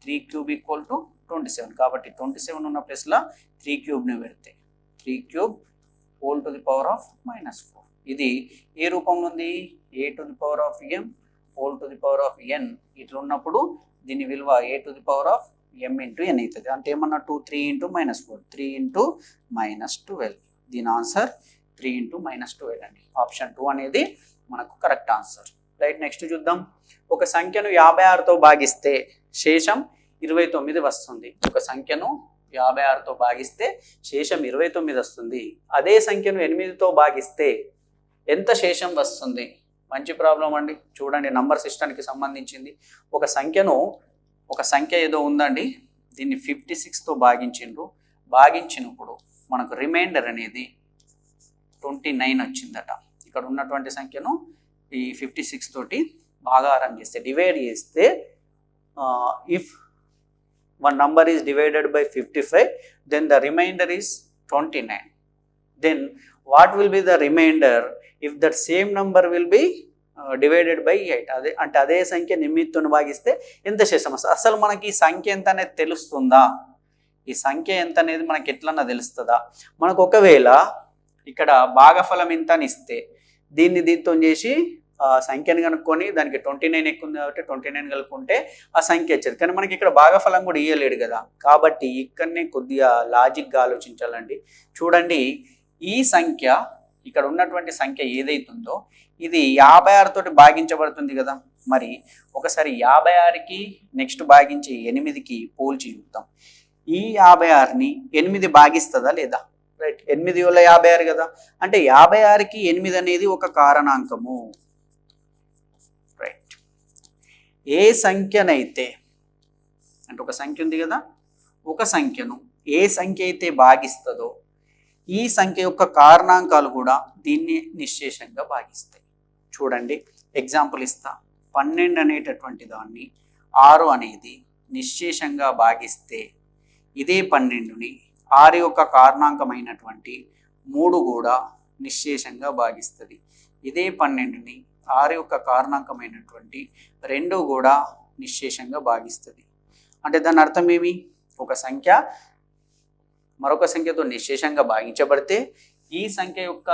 A: 3 క్యూబ్ ఈక్వల్ టు 27. కాబట్టి 27 ఉన్న ప్లేస్లో 3 క్యూబ్ని పెడితే 3 cube whole to the power of -4. ఇది ఏ రూపంలో ఉంది? a⁻m whole to the power of n. ఇట్లా ఉన్నప్పుడు దీని విలువ a⁻m × n అవుతుంది. అంటే ఏమన్నట్టు 3 × -4, 3 × -12. దీని ఆన్సర్ 3 × -12 అండి. ఆప్షన్ 2 అనేది మనకు కరెక్ట్ ఆన్సర్. రైట్, నెక్స్ట్ చూద్దాం. ఒక సంఖ్యను 56తో భాగిస్తే శేషం 29 వస్తుంది. ఒక సంఖ్యను 56తో భాగిస్తే శేషం 29 వస్తుంది. అదే సంఖ్యను 8తో భాగిస్తే ఎంత శేషం వస్తుంది? మంచి ప్రాబ్లం అండి. చూడండి, నంబర్ సిస్టమ్కి సంబంధించింది. ఒక సంఖ్య ఏదో ఉందండి, దీన్ని 56తో భాగించిండ్రు. భాగించినప్పుడు మనకు రిమైండర్ అనేది 29 వచ్చిందట. ఇక్కడ ఉన్నటువంటి సంఖ్యను ఈ 56 తోటి భాగాహారం చేస్తే, డివైడ్ చేస్తే, if one number is divided by 55, then the remainder is 29. Then what will be the remainder if that same number will be divided by 8? అదే సంఖ్య 8తో భాగిస్తే ఎంత శేషం వస్తుంది? అసలు మనకి ఈ సంఖ్య ఎంత అనేది తెలుస్తుందా? ఈ సంఖ్య ఎంత అనేది మనకి ఎట్లన్నా తెలుస్తుందా? మనకు ఒకవేళ ఇక్కడ భాగఫలం ఎంత అని ఇస్తే దీంతో చేసి సంఖ్యను కనుక్కొని దానికి 29 ఎక్కువ ఉంది కాబట్టి 29 కలుపుకుంటే ఆ సంఖ్య వచ్చేది. కానీ మనకి ఇక్కడ భాగఫలం కూడా ఇయ్యలేడు కదా, కాబట్టి ఇక్కడనే కొద్దిగా లాజిక్గా ఆలోచించాలండి. చూడండి, ఈ సంఖ్య ఇక్కడ ఉన్నటువంటి సంఖ్య ఏదైతుందో ఇది 56 తోటి భాగించబడుతుంది కదా. మరి ఒకసారి 56కి నెక్స్ట్ భాగించి 8కి పోల్చి చూద్దాం. ఈ 56ని 8 భాగిస్తుందా లేదా? రైట్, 8 వల్ల 56 కదా, అంటే 56కి 8 అనేది ఒక కారణాంకము. రైట్, ఏ సంఖ్యనైతే, అంటే ఒక సంఖ్య ఉంది కదా, ఒక సంఖ్యను ఏ సంఖ్య అయితే భాగిస్తుందో ఈ సంఖ్య యొక్క కారణాంకాలు కూడా దీన్ని నిశ్శేషంగా భాగిస్తాయి. చూడండి, ఎగ్జాంపుల్ ఇస్తా. 12 అనేటటువంటి దాన్ని 6 అనేది నిశ్శేషంగా భాగిస్తే ఇదే 12ని 6 యొక్క కారణాంకమైనటువంటి 3 కూడా నిశ్శేషంగా భాగిస్తుంది. ఇదే 12ని 6 యొక్క కారణాంకమైనటువంటి 2 కూడా నిశ్శేషంగా భాగిస్తుంది. అంటే దాని అర్థం ఏమి? ఒక సంఖ్య మరొక సంఖ్యతో నిశ్శేషంగా భాగించబడితే ఈ సంఖ్య యొక్క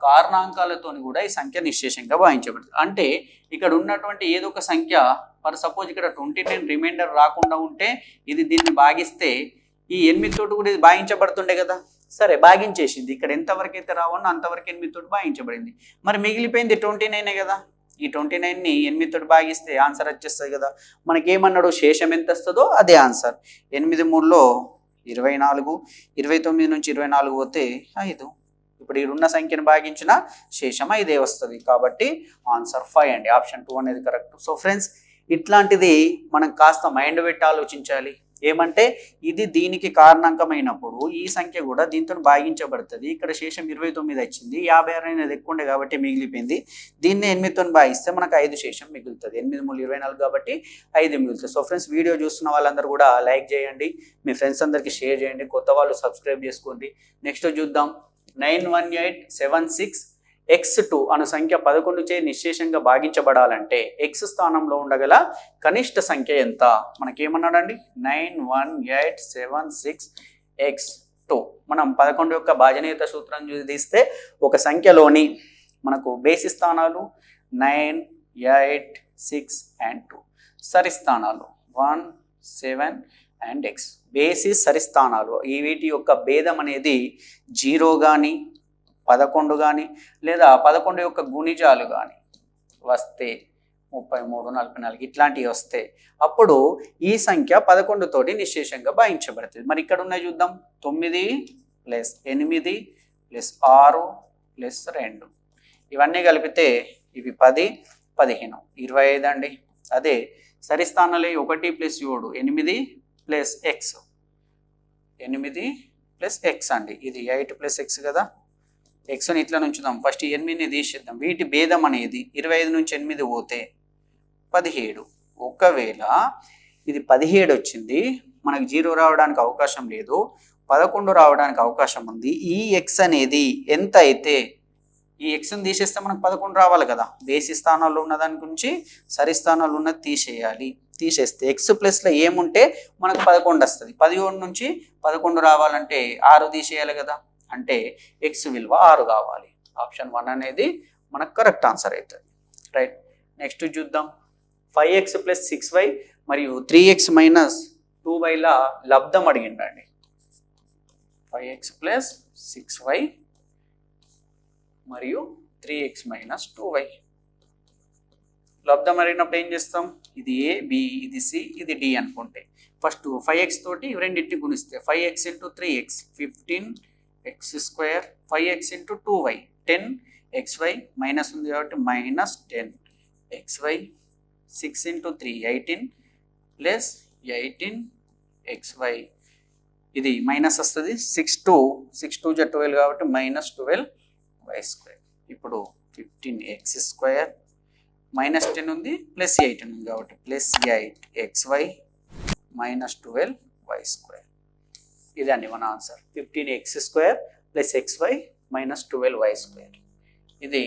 A: కారణాంకాలతో కూడా ఈ సంఖ్య నిశ్శేషంగా భాగించబడుతుంది. అంటే ఇక్కడ ఉన్నటువంటి ఏదో ఒక సంఖ్య, ఫర్ సపోజ్ ఇక్కడ 29 రిమైండర్ రాకుండా ఉంటే ఇది దీన్ని భాగిస్తే ఈ 8 తోటి కూడా ఇది భాగించబడుతుండే కదా. సరే, భాగించేసింది. ఇక్కడ ఎంతవరకు అయితే రావన్నో అంతవరకు 8 తోటి భాగించబడింది. మరి మిగిలిపోయింది 29 కదా. ఈ 29ని 8 తోటి భాగిస్తే ఆన్సర్ వచ్చేస్తుంది కదా. మనకేమన్నాడు? శేషం ఎంత వస్తుందో అదే ఆన్సర్. 8 3లో 24, 29 నుంచి 24 పోతే 5. ఇప్పుడు ఈ ఉన్న సంఖ్యను భాగించిన శేషం 5 వస్తుంది. కాబట్టి ఆన్సర్ 5 అండి. ఆప్షన్ 2 అనేది కరెక్ట్. సో ఫ్రెండ్స్, ఇట్లాంటిది మనం కాస్త మైండ్ పెట్టి ఆలోచించాలి. ఏమంటే ఇది దీనికి కారణాంకమైనప్పుడు ఈ సంఖ్య కూడా దీంతో భాగించబడుతుంది. ఇక్కడ శేషం 29 వచ్చింది, 56 అనేది ఎక్కువ ఉండే కాబట్టి మిగిలిపోయింది. దీన్ని 8తో భాగిస్తే మనకు 5 శేషం మిగులుతుంది. 8 3 24 కాబట్టి 5 మిగులుతుంది. సో ఫ్రెండ్స్, వీడియో చూస్తున్న వాళ్ళందరూ కూడా లైక్ చేయండి, మీ ఫ్రెండ్స్ అందరికీ షేర్ చేయండి, కొత్త వాళ్ళు సబ్స్క్రైబ్ చేసుకోండి. నెక్స్ట్ చూద్దాం. 91876 x2 అను సంఖ్య 11 చే నిశ్శేషంగా భాగించబడాలంటే x స్థానంలో ఉండగల కనిష్ట సంఖ్య ఎంత? మనకేమన్నాడండి? 91876 x2. మనం 11 యొక్క భాజనీయత సూత్రం తీస్తే ఒక సంఖ్యలోని మనకు బేసి స్థానాలు 9, 8, 6 and 2, సరి స్థానాలు 1, 7 and x. బేసిస్ సరి స్థానాలు ఈ వీటి యొక్క భేదం అనేది 0 కానీ 11 కానీ లేదా 11 యొక్క గుణిజాలు కానీ వస్తే 33, 44 ఇట్లాంటివి వస్తే అప్పుడు ఈ సంఖ్య 11 తోటి నిశ్శేషంగా భాగించబడుతుంది. మరి ఇక్కడ ఉన్నాయి చూద్దాం. 9 + 8 + 6 + 2 ఇవన్నీ కలిపితే ఇవి 10, 15, 25 అండి. అదే సరి స్థానాలు 1 + 7 8 + x, 8 + x అండి. ఇది 8 + x కదా. ఎక్స్ని ఇట్లా నుంచుదాం. ఫస్ట్ 8ని తీసేద్దాం. వీటి భేదం అనేది 25 నుంచి 8 పోతే 17. ఒకవేళ ఇది 17 వచ్చింది, మనకు 0 రావడానికి అవకాశం లేదు, 11 రావడానికి అవకాశం ఉంది. ఈ ఎక్స్ అనేది ఎంత అయితే ఈ ఎక్స్ని తీసేస్తే మనకు 11 రావాలి కదా. బేసి స్థానాల్లో ఉన్న దాని గురించి సరి స్థానాల్లో ఉన్నది తీసేయాలి. తీసేస్తే ఎక్స్ ప్లస్లో ఏముంటే మనకు 11 వస్తుంది. 17 నుంచి 11 రావాలంటే 6 తీసేయాలి కదా. అంటే ఎక్స్ విలువ 6 కావాలి. ఆప్షన్ 1 అనేది మనకు కరెక్ట్ ఆన్సర్ అవుతుంది. రైట్, నెక్స్ట్ చూద్దాం. 5x + 6y మరియు 3x - 2yల లబ్ధం అడిగిండండి. 5x + 6y మరియు 3x మైనస్ 2y. లబ్ధం అడిగినప్పుడు ఏం చేస్తాం, ఇది ఏ, బి, ఇది సి, ఇది డి అనుకుంటే ఫస్ట్ 5x తోటి రెండింటిని గుణిస్తే 5x into 3x 15x², 5x into 2y 10xy, minus ఉంది కాబట్టి minus 10xy, 6 into 3 18 plus 18xy, ఇది మైనస్ వస్తుంది, 6 2 12 కాబట్టి మైనస్ 12y². ఇప్పుడు 15x² మైనస్ 10 ఉంది ప్లస్ 18 ఉంది కాబట్టి ప్లస్ 8xy మైనస్ 12y². ఇదండి మన answer, 15x² plus xy minus 12y². ఇది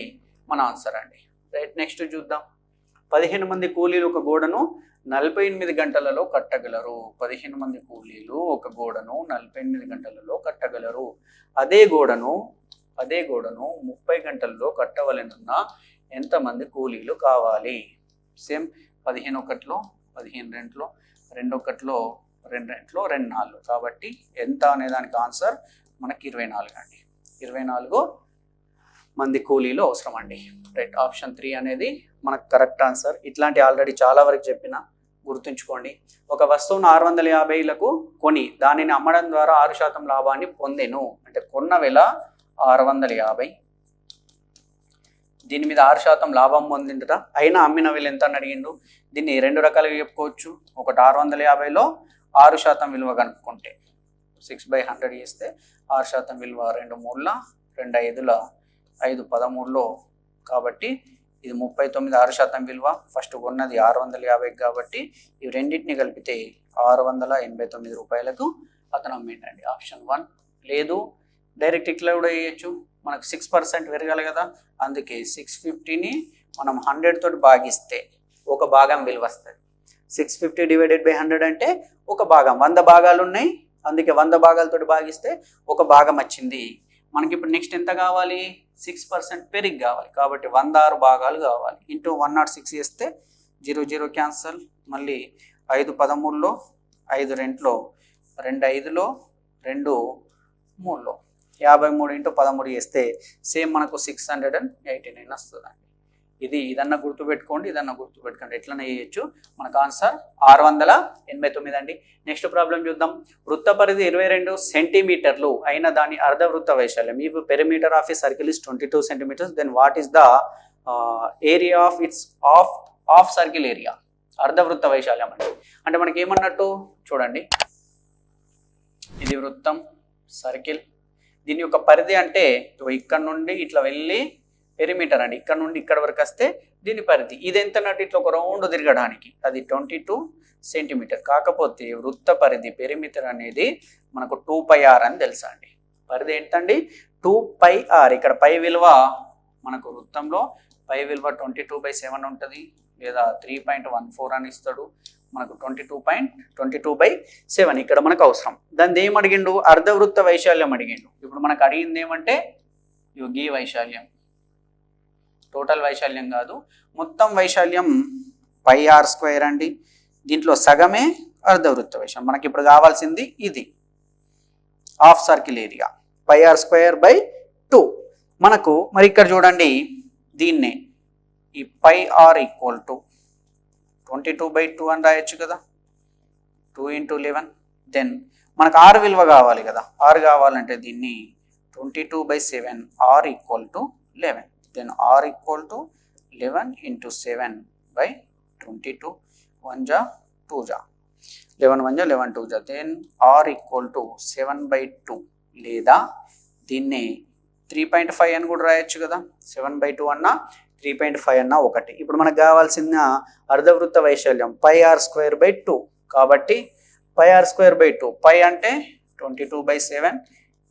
A: మన ఆన్సర్ అండి. రైట్, నెక్స్ట్ చూద్దాం. 15 మంది కూలీలు ఒక గోడను 48 గంటలలో కట్టగలరు. 15 మంది కూలీలు ఒక గోడను 48 గంటలలో కట్టగలరు. అదే గోడను 30 గంటల్లో కట్టవలెనున్న ఎంతమంది కూలీలు కావాలి? సేమ్ 15 ఒకటిలో 15 రెంట్లో 2 ఒకటిలో 2 రెంట్లో 2 4 కాబట్టి ఎంత అనే దానికి ఆన్సర్ మనకి 24 అండి. 24 మంది కూలీలు అవసరం అండి. రైట్, ఆప్షన్ 3 అనేది మనకు కరెక్ట్ ఆన్సర్. ఇట్లాంటి ఆల్రెడీ చాలా వరకు చెప్పిన, గుర్తుంచుకోండి. ఒక వస్తువును 650లకు కొని దానిని అమ్మడం ద్వారా 6% లాభాన్ని పొందెను అంటే కొన్న వెల 650, దీని మీద 6% లాభం పొందిందట, అయినా అమ్మిన విలువ ఎంత అని అడిగిండు. దీన్ని 2 రకాలుగా చెప్పుకోవచ్చు. ఒకటి 650లో 6% విలువ కనుక్కుంటే 6/100 చేస్తే 6% విలువ 2 3ల 2 5ల 5 13లో, కాబట్టి ఇది 39 6% విలువ. ఫస్ట్ కొన్నది 650 కాబట్టి ఇవి రెండింటిని కలిపితే 689 రూపాయలకు అతను అమ్మిండండి. ఆప్షన్ 1. లేదు, డైరెక్ట్ ఇట్లా కూడా వేయచ్చు, మనకు 6% పెరగాలి కదా, అందుకే 650ని మనం 100 తోటి భాగిస్తే ఒక భాగం విలువ వస్తుంది. 650 డివైడెడ్ బై 100 అంటే ఒక భాగం, 100 భాగాలు ఉన్నాయి, అందుకే 100 భాగాలతోటి భాగిస్తే ఒక భాగం వచ్చింది. మనకి ఇప్పుడు నెక్స్ట్ ఎంత కావాలి? 6% పెరిగి కావాలి, కాబట్టి 106 భాగాలు కావాలి. ఇంటూ 106 చేస్తే 0 0 క్యాన్సల్, మళ్ళీ 5 13లో 5 రెంట్లో 2 5లో 2 3లో 53 ఇంటూ 13 చేస్తే సేమ్ మనకు 689 వస్తుందండి. ఇదన్నా గుర్తుపెట్టుకోండి, ఇదన్నా గుర్తుపెట్టుకోండి, ఎట్లనే చేయొచ్చు. మనకు ఆన్సర్ 689 అండి. నెక్స్ట్ ప్రాబ్లం చూద్దాం. వృత్త పరిధి 22 సెంటీమీటర్లు అయిన దాని అర్ధ వృత్త వైశాల్యం. ఈ perimeter of a circle is 22 centimetres, then what is the area of its of circle area? అర్ధ వృత్త వైశాల్యం అంటే మనకి ఏమన్నట్టు చూడండి, ఇది వృత్తం సర్కిల్, దీని యొక్క పరిధి అంటే ఇక్కడ నుండి ఇట్లా వెళ్ళి పెరిమీటర్ అండి, ఇక్కడ నుండి ఇక్కడ వరకు వస్తే దీని పరిధి. ఇది ఎంత అన్నట్టు ఇట్లా ఒక రౌండ్ తిరగడానికి, అది 22 సెంటీమీటర్. కాకపోతే వృత్త పరిధి పెరిమీటర్ అనేది మనకు 2πr అని తెలుసా అండి. పరిధి ఏంటండి? 2πr. ఇక్కడ పై విలువ మనకు వృత్తంలో పై విలువ 22/7 ఉంటుంది, లేదా 3.14 అని ఇస్తాడు. మనకు 22/7 ఇక్కడ మనకు అవసరం. దాన్ని ఏం అడిగిండు? అర్ధవృత్త వైశాల్యం అడిగిండు. ఇప్పుడు మనకు అడిగింది ఏమంటే ఈ వైశాల్యం, టోటల్ వైశాల్యం కాదు, మొత్తం వైశాల్యం πr² అండి. దీంట్లో సగమే అర్ధవృత్త వైశాల్యం. మనకి ఇప్పుడు కావాల్సింది ఇది హాఫ్ సర్కిల్ ఏరియా, πr²/2. మనకు మరి ఇక్కడ చూడండి, దీన్నే ఈ πr = 22/2 అని రాయొచ్చు కదా, 2 × 11. దెన్ మనకు r విలువ కావాలి కదా, r కావాలంటే దీన్ని 22/7, r = 11. Then r = 11 × 7/22. 1 × 2 × 11 1 × 11 2 × then r = 7/2, లేదా దీన్ని 3.5 అని కూడా రాయొచ్చు కదా, 7/2 అన్నా 3.5 అన్నా ఒకటి. ఇప్పుడు మనకు కావాల్సిన అర్ధవృత్త వైశాల్యం πr²/2, కాబట్టి πr²/2, π అంటే 22/7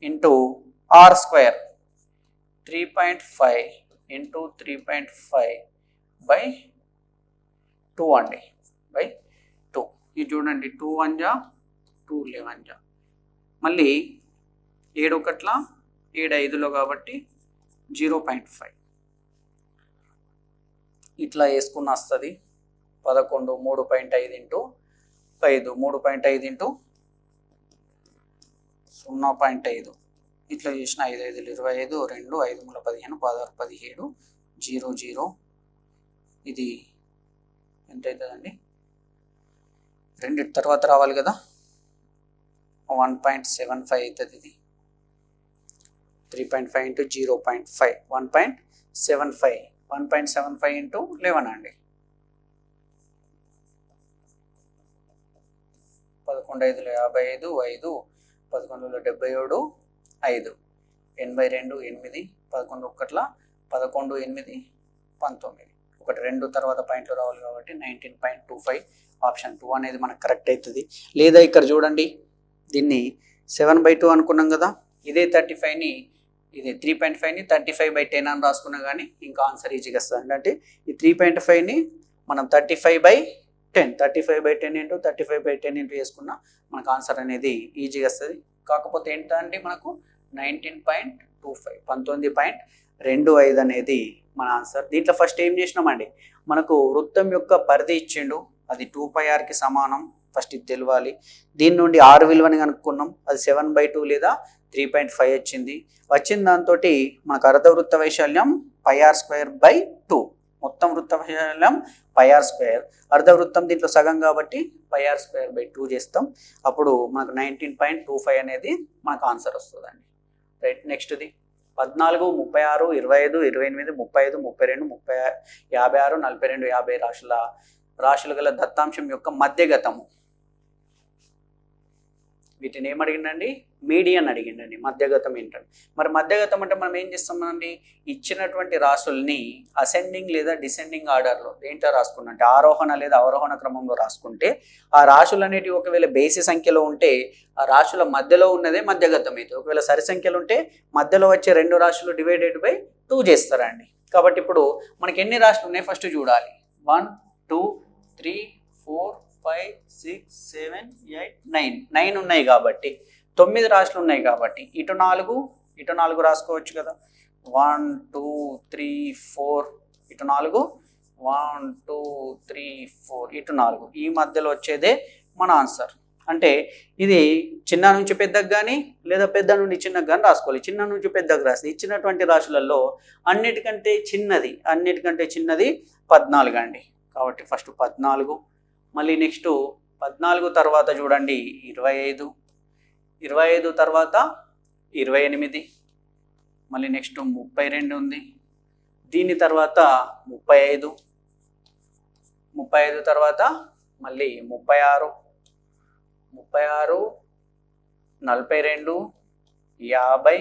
A: ఇంటూ r² 3.5 ఇంటూ 3.5/2 అండి, /2. ఇది చూడండి, 2 1 × 2 11, మళ్ళీ 7 1 7 5లో కాబట్టి 0.5 ఇట్లా వేసుకున్న వస్తుంది. 11 3.5 ఇంటూ 5, 3.5 ఇంటూ 0.5 ఇట్లా చేసిన 5 5 25 2 5 3 15 16 17 0 0 ఇది ఎంత అవుతుందండి? 2 తర్వాత రావాలి కదా, 1.75 అవుతుంది. ఇది 3.5 ఇంటూ 0.5 1.75 1.75 ఇంటూ 11 అండి. 11 5 55 5 11 77 5 82 8 11 1 11 8 19 ఒకటి 2 తర్వాత పాయింట్లు రావాలి కాబట్టి 19.25 ఆప్షన్ 2 అనేది మనకు కరెక్ట్ అవుతుంది. లేదా ఇక్కడ చూడండి, దీన్ని 7/2 అనుకున్నాం కదా, ఇదే 35ని ఇదే 3.5ని 35/10 అని రాసుకున్నా కానీ ఇంకా ఆన్సర్ ఈజీగా వస్తుంది. అంటే ఈ 3.5ని మనం 35/10 35/10 ఇంటూ 35/10 ఇంటూ వేసుకున్నా మనకు ఆన్సర్ అనేది ఈజీగా వస్తుంది. కాకపోతే ఏంటంటే మనకు 19.25 19.25 అనేది మన ఆన్సర్. దీంట్లో ఫస్ట్ ఏం చేసినామండి, మనకు వృత్తం యొక్క పరిధి ఇచ్చిండు, అది 2πrకి సమానం. ఫస్ట్ ఇది తెలియాలి. దీని నుండి r విలువని కనుక్కున్నాం, అది 7/2 లేదా 3.5 వచ్చింది. వచ్చిన దాంతో మనకు అర్ధవృత్త వైశాల్యం πr²/2, మొత్తం వృత్త వైశాల్యం πr², అర్ధవృత్తం దీంట్లో సగం కాబట్టి πr²/2 చేస్తాం. అప్పుడు మనకు 19.25 అనేది మనకు ఆన్సర్ వస్తుందండి. రైట్, నెక్స్ట్ది 14 36 25 28 35 32 30 56 42 50 రాశులు గల దత్తాంశం యొక్క మధ్యగతము. వీటిని ఏమడిగిండండి? మీడియన్ అడిగిండండి. మధ్యగతం ఏంటండి? మరి మధ్యగతం అంటే మనం ఏం చేస్తామండి, ఇచ్చినటువంటి రాశుల్ని అసెండింగ్ లేదా డిసెండింగ్ ఆర్డర్లో దేంట్లో రాసుకున్నా అంటే ఆరోహణ లేదా అవరోహణ క్రమంలో రాసుకుంటే ఆ రాశులు అనేటివి ఒకవేళ బేసి సంఖ్యలో ఉంటే ఆ రాశుల మధ్యలో ఉన్నదే మధ్యగతం అయితే, ఒకవేళ సరి సంఖ్యలు ఉంటే మధ్యలో వచ్చే 2 రాశులు /2 చేస్తారండి. కాబట్టి ఇప్పుడు మనకి ఎన్ని రాశులు ఉన్నాయి ఫస్ట్ చూడాలి. 1 2 3 4 5 6 7 8 9 ఉన్నాయి కాబట్టి 9 రాశులు ఉన్నాయి కాబట్టి ఇటు 4 రాసుకోవచ్చు కదా. 1 2 3 4 ఇటు 4 1 2 3 4 ఇటు 4 ఈ మధ్యలో వచ్చేదే మన ఆన్సర్. అంటే ఇది చిన్న నుంచి పెద్దకు కానీ లేదా పెద్ద నుండి చిన్నకు కానీ రాసుకోవాలి. చిన్న నుంచి పెద్దకు రాసి ఇచ్చినటువంటి రాశులలో అన్నిటికంటే చిన్నది 14 అండి. కాబట్టి ఫస్ట్ 14, మళ్ళీ నెక్స్ట్ 14 తర్వాత చూడండి 25 తర్వాత 28, మళ్ళీ నెక్స్ట్ 32 ఉంది. దీని తర్వాత 35 తర్వాత మళ్ళీ 36 42 50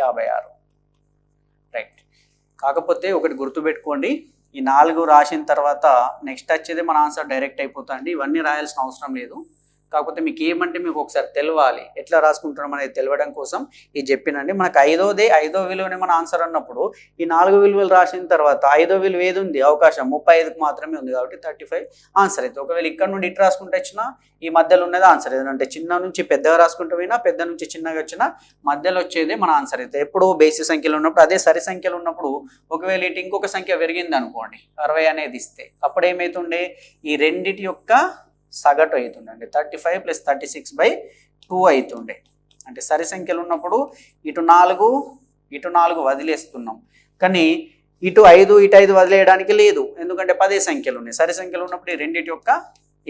A: 56. రైట్, కాకపోతే ఒకటి గుర్తుపెట్టుకోండి, ఈ 4 రాసిన తర్వాత నెక్స్ట్ వచ్చేది మన ఆన్సర్ డైరెక్ట్ అయిపోతుంది. ఇవన్నీ రాయాల్సిన అవసరం లేదు. కాకపోతే మీకు ఏమంటే మీకు ఒకసారి తెలియాలి, ఎట్లా రాసుకుంటున్నాం అనేది తెలియడం కోసం ఇది చెప్పినండి. మనకు ఐదో విలువని మన ఆన్సర్ అన్నప్పుడు ఈ 4 విలువలు రాసిన తర్వాత 5వ విలువ ఏది ఉంది, అవకాశం 35కి మాత్రమే ఉంది కాబట్టి 35 ఆన్సర్ అయితే. ఒకవేళ ఇక్కడ నుండి ఇటు రాసుకుంటే వచ్చినా ఈ మధ్యలో ఉన్నది ఆన్సర్. ఏదంటే చిన్న నుంచి పెద్దగా రాసుకుంటూ పోయినా పెద్ద నుంచి చిన్నగా వచ్చినా మధ్యలో వచ్చేది మన ఆన్సర్ అయితే. ఎప్పుడు బేసి సంఖ్యలో ఉన్నప్పుడు, అదే సరి సంఖ్యలో ఉన్నప్పుడు ఒకవేళ ఇటు ఇంకొక సంఖ్య పెరిగింది అనుకోండి 60 అనేది ఇస్తే అప్పుడు ఏమవుతుండే, ఈ రెండిటి యొక్క సగటు అవుతుండండి. 35 + 36/2 అవుతుండే. అంటే సరి సంఖ్యలు ఉన్నప్పుడు ఇటు 4 వదిలేస్తున్నాం, కానీ ఇటు 5 వదిలేయడానికి లేదు, ఎందుకంటే 10 సంఖ్యలు ఉన్నాయి. సరి సంఖ్యలు ఉన్నప్పుడు ఈ రెండింటి యొక్క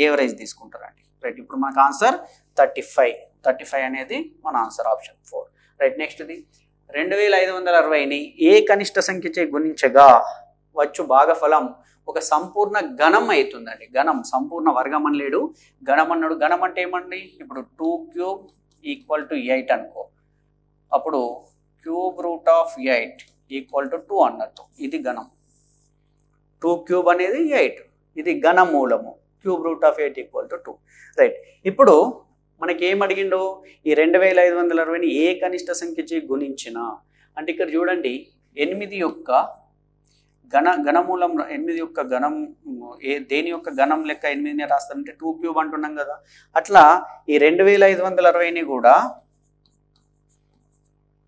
A: ఏవరేజ్ తీసుకుంటారండి. రైట్, ఇప్పుడు మనకు ఆన్సర్ 35 అనేది మన ఆన్సర్ ఆప్షన్ 4. రైట్, నెక్స్ట్ది 2560ని ఏ కనిష్ట సంఖ్యచే గుణించగా వచ్చు భాగఫలం ఒక సంపూర్ణ గణం అవుతుందండి. గణం, సంపూర్ణ వర్గం అని లేడు, గణం అన్నాడు. గణం అంటే ఏమండి, ఇప్పుడు 2³ = 8 అనుకో, అప్పుడు √8 = 2 అన్నట్టు. ఇది గణం. 2³ అనేది 8, ఇది ఘన మూలము. √8 = 2. రైట్, ఇప్పుడు మనకి ఏం అడిగిండు, ఈ 2560ని ఏ కనిష్ట సంఖ్యచే గుణించిన అంటే ఇక్కడ చూడండి 8 యొక్క ఘనమూలం, 8 యొక్క ఘనం దేని యొక్క ఘనం లెక్క 8ని రాస్తారంటే 2³ అంటున్నాం కదా. అట్లా ఈ 2560ని కూడా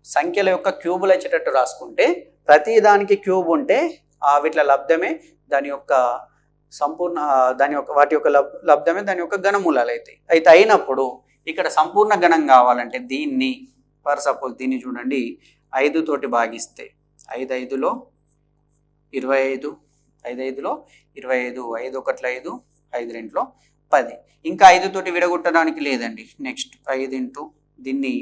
A: సంఖ్యల యొక్క క్యూబులు వచ్చేటట్టు రాసుకుంటే ప్రతి దానికి క్యూబ్ ఉంటే వీటిల లబ్ధమే దాని యొక్క సంపూర్ణ వాటి యొక్క లబ్ధమే దాని యొక్క ఘనమూలాలు అవుతాయి. అయినప్పుడు ఇక్కడ సంపూర్ణ గణం కావాలంటే దీన్ని ఫర్ సపోజ్ దీన్ని చూడండి 5 తోటి భాగిస్తే 5 5లో 25, 5 5లో 25, 5 1 5, 5 2 10. ఇంకా 5 తోటి విడగొట్టడానికి లేదండి. నెక్స్ట్ 5 ఇంటూ దీన్ని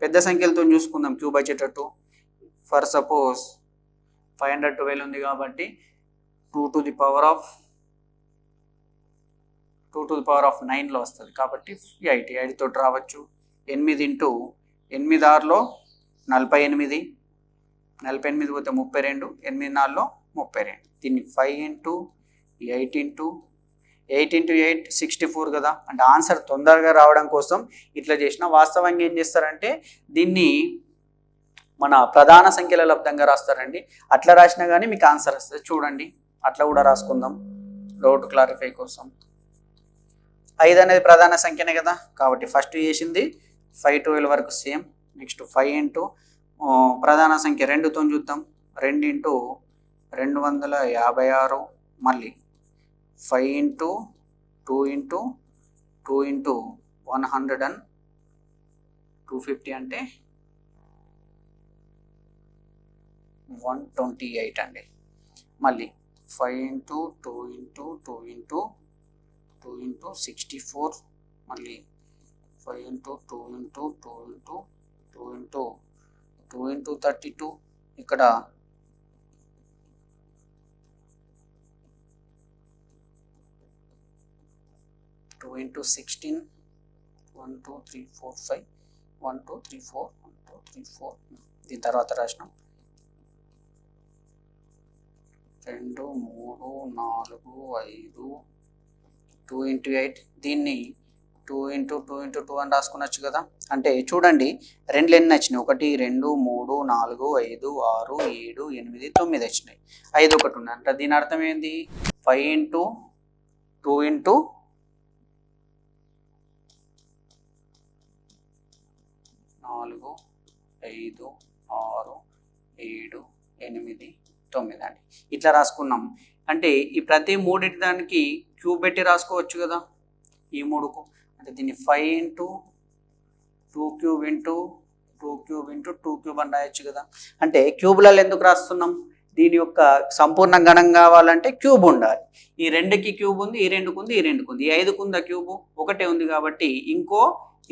A: పెద్ద సంఖ్యలతో చూసుకుందాం క్యూబ్ వచ్చేటట్టు. ఫర్ సపోజ్ 512 ఉంది కాబట్టి 2 to the power of 9లో వస్తుంది కాబట్టి 8 తోటి రావచ్చు. 8 ఇంటూ 8 6లో 48, 48 పోతే 32, 8 4లో 32. దీన్ని 5 ఇంటూ 8 ఇంటూ 8 ఇంటూ 8 64 కదా. అంటే ఆన్సర్ తొందరగా రావడం కోసం ఇట్లా చేసిన. వాస్తవంగా ఏం చేస్తారంటే దీన్ని మన ప్రధాన సంఖ్యల లబ్ధంగా రాస్తారండి. అట్లా రాసినా కానీ మీకు ఆన్సర్ వస్తుంది. చూడండి అట్లా కూడా రాసుకుందాం డౌట్ క్లారిఫై కోసం. 5 అనేది ప్రధాన సంఖ్యనే కదా కాబట్టి ఫస్ట్ చేసింది 5 12 వరకు సేమ్. నెక్స్ట్ 5 ఇంటూ ప్రధాన సంఖ్య 2తో చూద్దాం. 2 ఇంటూ 256, మళ్ళీ 5 ఇంటూ 2 ఇంటూ 2 ఇంటూ 100 and 250 అంటే 128 అండి. మళ్ళీ 5 ఇంటూ 2 ఇంటూ 2 ఇంటూ 2 ఇంటూ 64, మళ్ళీ 5 into 2 into 2 into 2 into 2 into 32, ఇక్కడ 2 ఇంటూ 16, 1 2 3 4 5, 1 2 3 4, 1 2 3 4. దీని తర్వాత రాసినాం 2 3 4 5, 2 ఇంటూ 8. దీన్ని 2 ఇంటూ 2 ఇంటూ 2 అని రాసుకునొచ్చు కదా. అంటే చూడండి 2 ఎన్ని వచ్చినాయి, 1 2 3 4 5 6 7 8 9 వచ్చినాయి. 5 ఒకటి ఉన్నాయి అంటే దీని అర్థం ఏంది, 5 ఇంటూ 2 ఇంటూ 4 5 6 7 8 9 అండి. ఇట్లా రాసుకున్నాం. అంటే ఈ ప్రతి మూడింటి దానికి క్యూబ్ పెట్టి రాసుకోవచ్చు కదా ఈ మూడుకు. అంటే దీన్ని 5 into 2 cube into 2 cube into 2 cube అని రాయొచ్చు కదా. అంటే క్యూబ్లలో ఎందుకు రాస్తున్నాం, దీని యొక్క సంపూర్ణ గణం కావాలంటే క్యూబ్ ఉండాలి. ఈ 2కి క్యూబ్ ఉంది, ఈ 2కు ఉంది, ఈ 2కు ఉంది. ఈ 5కు ఉందా క్యూబ్, ఒకటే ఉంది కాబట్టి ఇంకో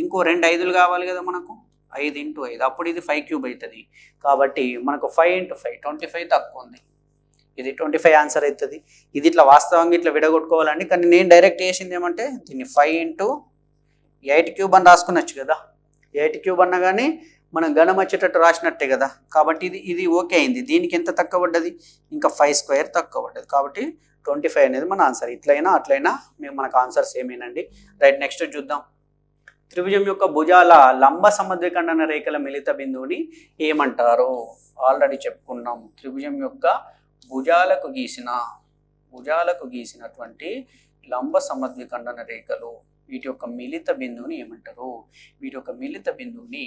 A: 2 5లు కావాలి కదా మనకు. 5 ఇంటూ 5 అప్పుడు ఇది 5 క్యూబ్ అవుతుంది. కాబట్టి మనకు 5 ఇంటూ 5 25 తక్కువ ఉంది, ఇది 25 ఆన్సర్ అవుతుంది. ఇది ఇట్లా వాస్తవంగా ఇట్లా విడగొట్టుకోవాలండి. కానీ నేను డైరెక్ట్ చేసింది ఏమంటే దీన్ని 5 ఇంటూ 8 క్యూబ్ అని రాసుకునొచ్చు కదా. 8 క్యూబ్ అన్నా కానీ మనం గణం వచ్చేటట్టు రాసినట్టే కదా. కాబట్టి ఇది ఓకే అయింది. దీనికి ఎంత తక్కువ పడ్డది, ఇంకా 5 స్క్వేర్ తక్కువ పడ్డది. కాబట్టి 25 అనేది మన ఆన్సర్. ఇట్లయినా అట్లయినా మనకు ఆన్సర్స్ ఏమేనండి. రైట్, నెక్స్ట్ చూద్దాం. త్రిభుజం యొక్క భుజాల లంబ సమద్విఖండన రేఖల మిలిత బిందువుని ఏమంటారు? ఆల్రెడీ చెప్పుకున్నాం. త్రిభుజం యొక్క భుజాలకు గీసినటువంటి లంబ సమద్విఖండన రేఖలు వీటి యొక్క మిలిత బిందువుని ఏమంటారు? వీటి యొక్క మిలిత బిందువుని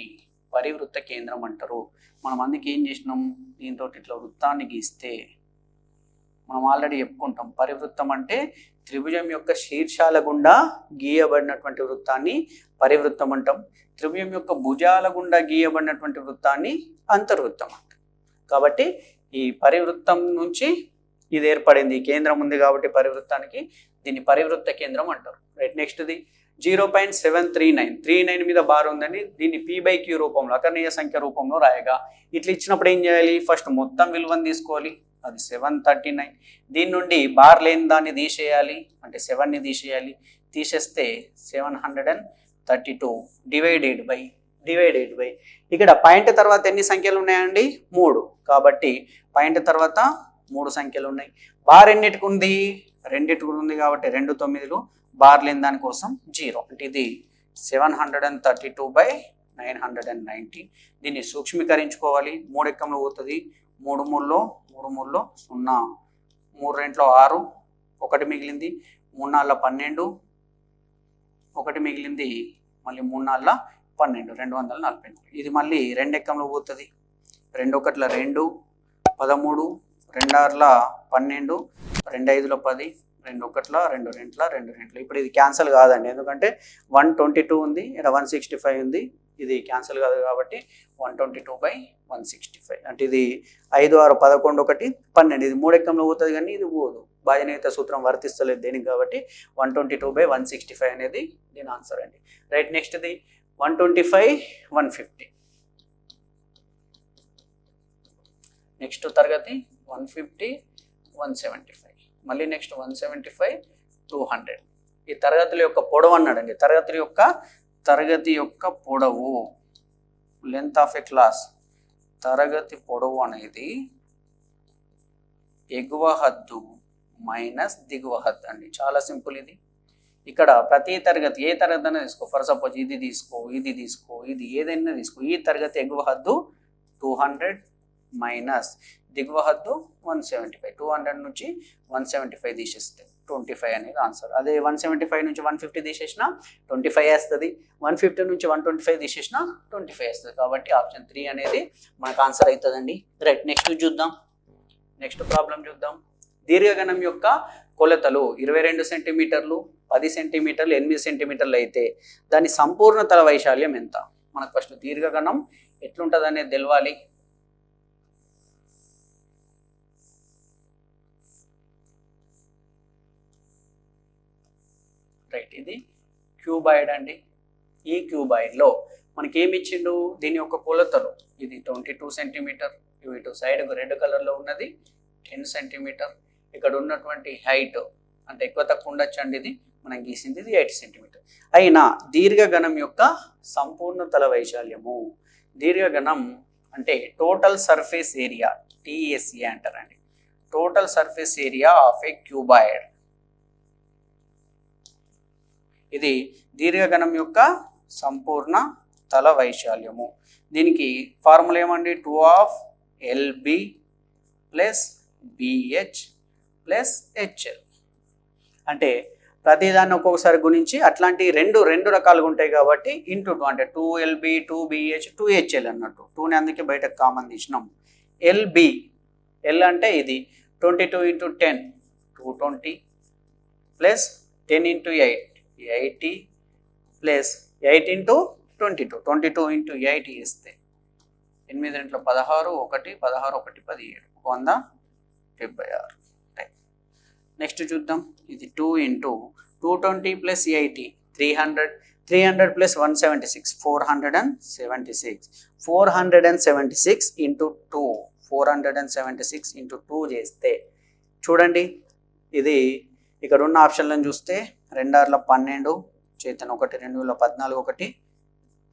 A: పరివృత్త కేంద్రం అంటారు. మనం అందుకే ఏం చేసినాం, దీంతో ఇట్లా వృత్తాన్ని గీస్తే మనం ఆల్రెడీ చెప్పుకుంటాం. పరివృత్తం అంటే త్రిభుజం యొక్క శీర్షాల గుండా గీయబడినటువంటి వృత్తాన్ని పరివృత్తం అంటాం. త్రిభుజం యొక్క భుజాల గుండా గీయబడినటువంటి వృత్తాన్ని అంతర్వృత్తం అంటాం. కాబట్టి ఈ పరివృత్తం నుంచి ఇది ఏర్పడింది, కేంద్రం ఉంది కాబట్టి పరివృత్తానికి దీన్ని పరివృత్త కేంద్రం అంటారు. రైట్, నెక్స్ట్ది 0.739 మీద బార్ ఉందని దీన్ని P/Q రూపంలో అకర్ణీయ సంఖ్య రూపంలో రాయగా ఇట్లా ఇచ్చినప్పుడు ఏం చేయాలి, ఫస్ట్ మొత్తం విలువను తీసుకోవాలి, అది 739. దీని నుండి బార్ లేని దాన్ని తీసేయాలి, అంటే 7ని తీసేయాలి. తీసేస్తే 732 డివైడెడ్ బై ఇక్కడ పాయింట్ తర్వాత ఎన్ని సంఖ్యలు ఉన్నాయండి, 3. కాబట్టి పాయింట్ తర్వాత 3 సంఖ్యలు ఉన్నాయి. బార్ ఎన్నిటికి ఉంది, 2టికి ఉంది కాబట్టి 2 9లు. బార్ లేని దానికోసం 0. అంటే ఇది 732/990. దీన్ని సూక్ష్మీకరించుకోవాలి. 3 ఎక్కంలో పోతుంది, 3 3లో 0, 3 2లో 6, 1 మిగిలింది, 3 4 12, 1 మిగిలింది, మళ్ళీ 3 4 12, 244. ఇది మళ్ళీ 2 ఎక్కంలో పోతుంది, 2 1 2, 13, 2 6 12, 2 5 10, 2 1 2 2 2. ఇప్పుడు ఇది క్యాన్సల్ కాదండి, ఎందుకంటే 122 ఉంది, ఇక్కడ 165 ఉంది, ఇది క్యాన్సిల్ కాదు కాబట్టి 122/165 అంటే ఇది 5 6 11 1 12 ఇది 3 ఎక్కంలో పోతుంది కానీ ఇది పోదు. భాజనీయత సూత్రం వర్తిస్తలేదు దేనికి కాబట్టి 122/165 అనేది దీని ఆన్సర్ అండి. రైట్, నెక్స్ట్ ఇది 125/150. నెక్స్ట్ తరగతి 150 175 మళ్ళీ నెక్స్ట్ 175 200. ఈ తరగతుల యొక్క పొడవు అన్నాడండి. తరగతి యొక్క పొడవు లెంత్ ఆఫ్ ఏ క్లాస్, తరగతి పొడవు అనేది ఎగువ హద్దు మైనస్ దిగువ హద్దు అండి. చాలా సింపుల్ ఇది. ఇక్కడ ప్రతి తరగతి ఏ తరగతి అయినా తీసుకో, ఫర్ సపోజ్ ఇది తీసుకో, ఇది ఏదైనా తీసుకో, ఈ తరగతి ఎగువ హద్దు 200 మైనస్ దిగువ హద్దు 175. 200 నుంచి 175 తీసేస్తే 25 అనేది ఆన్సర్. అదే 175 నుంచి 150 తీసేసినా 25 వేస్తుంది. 150 నుంచి 125 తీసేసినా 25 వేస్తుంది. కాబట్టి ఆప్షన్ 3 అనేది మనకు ఆన్సర్ అవుతుందండి. రైట్, నెక్స్ట్ చూద్దాం. నెక్స్ట్ ప్రాబ్లం చూద్దాం. దీర్ఘగణం యొక్క కొలతలు 22 సెంటీమీటర్లు, 10 సెంటీమీటర్లు, 8 సెంటీమీటర్లు అయితే దాని సంపూర్ణ తల వైశాల్యం ఎంత? మనకు ఫస్ట్ దీర్ఘగణం ఎట్లుంటుంది అనేది తెలవాలి. రైట్, ఇది క్యూబాయిడ్ అండి. ఈ క్యూబాయిడ్లో మనకి ఏమి ఇచ్చిండు? దీని యొక్క కొలతలు ఇది 22 సెంటీమీటర్, ఇటు సైడ్ రెడ్ కలర్లో ఉన్నది 10 సెంటీమీటర్. ఇక్కడ ఉన్నటువంటి హైట్ అంటే ఎక్కువ తక్కువ ఉండొచ్చు అండి. ఇది మనం గీసింది ఇది 8 సెంటీమీటర్. అయినా దీర్ఘగణం యొక్క సంపూర్ణ తల వైశాల్యము, దీర్ఘగణం అంటే టోటల్ సర్ఫేస్ ఏరియా, TSE అంటారండి. Total surface area of A cuboid. ఇది దీర్ఘగణం యొక్క సంపూర్ణ తల వైశాల్యము. దీనికి ఫార్ములా ఏమండి? 2/LB + BH + HL. అంటే ప్రతిదాన్ని ఒక్కొక్కసారి గురించి అట్లాంటి రెండు రకాలుగా ఉంటాయి కాబట్టి ఇంటూ 2 అంటే 2LB 2BH 2HL అన్నట్టు. 2ని అందుకే బయటకు కామన్ తీసినాం. LB L అంటే ఇది 22 × 10 220 + 10 × 8 80 + 8 × 22 22 × 8 ఇస్తే 8 2 16 1 16 1 17 176. నెక్స్ట్ చూద్దాం. ఇది 2 × 220 + 80 300 300 + 176 476 476 × 2 476 × 2 చేస్తే చూడండి, ఇది ఇక్కడ ఉన్న ఆప్షన్లను చూస్తే 2 6 12 చేతన 1 2 14 1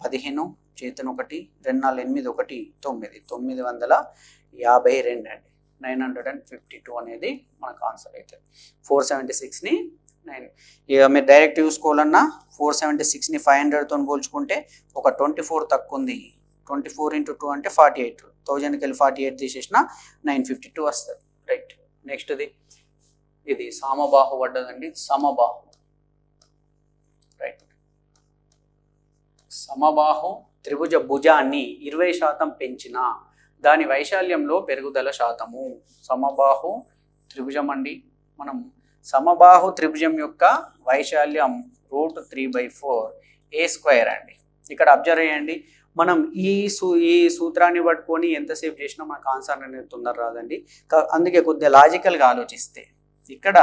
A: 15 చేతన 1 2 4 8 1 9 952 అండి. 952 అనేది మనకు ఆన్సర్ అవుతుంది. 476ని 9 ఇక మీరు డైరెక్ట్ చూసుకోవాలన్నా 476ని 500తో పోల్చుకుంటే ఒక 24 తక్కువ ఉంది. 24 × 2 అంటే 48. 1000కి వెళ్ళి 48 తీసేసిన 952 వస్తుంది. రైట్, నెక్స్ట్ ఇది సమబాహు పడ్డదండి. సమబాహు. రైట్, సమబాహు త్రిభుజ భుజాన్ని 20% పెంచిన దాని వైశాల్యంలో పెరుగుదల శాతము. సమబాహు త్రిభుజం అండి. మనం సమబాహు త్రిభుజం యొక్క వైశాల్యం √3/4 A² అండి. ఇక్కడ అబ్జర్వ్ చేయండి, మనం ఈ సూత్రాన్ని పట్టుకొని ఎంతసేపు చేసినా మనకు ఆన్సర్ అనేది తొందర రాదండి. అందుకే కొద్దిగా లాజికల్గా ఆలోచిస్తే ఇక్కడ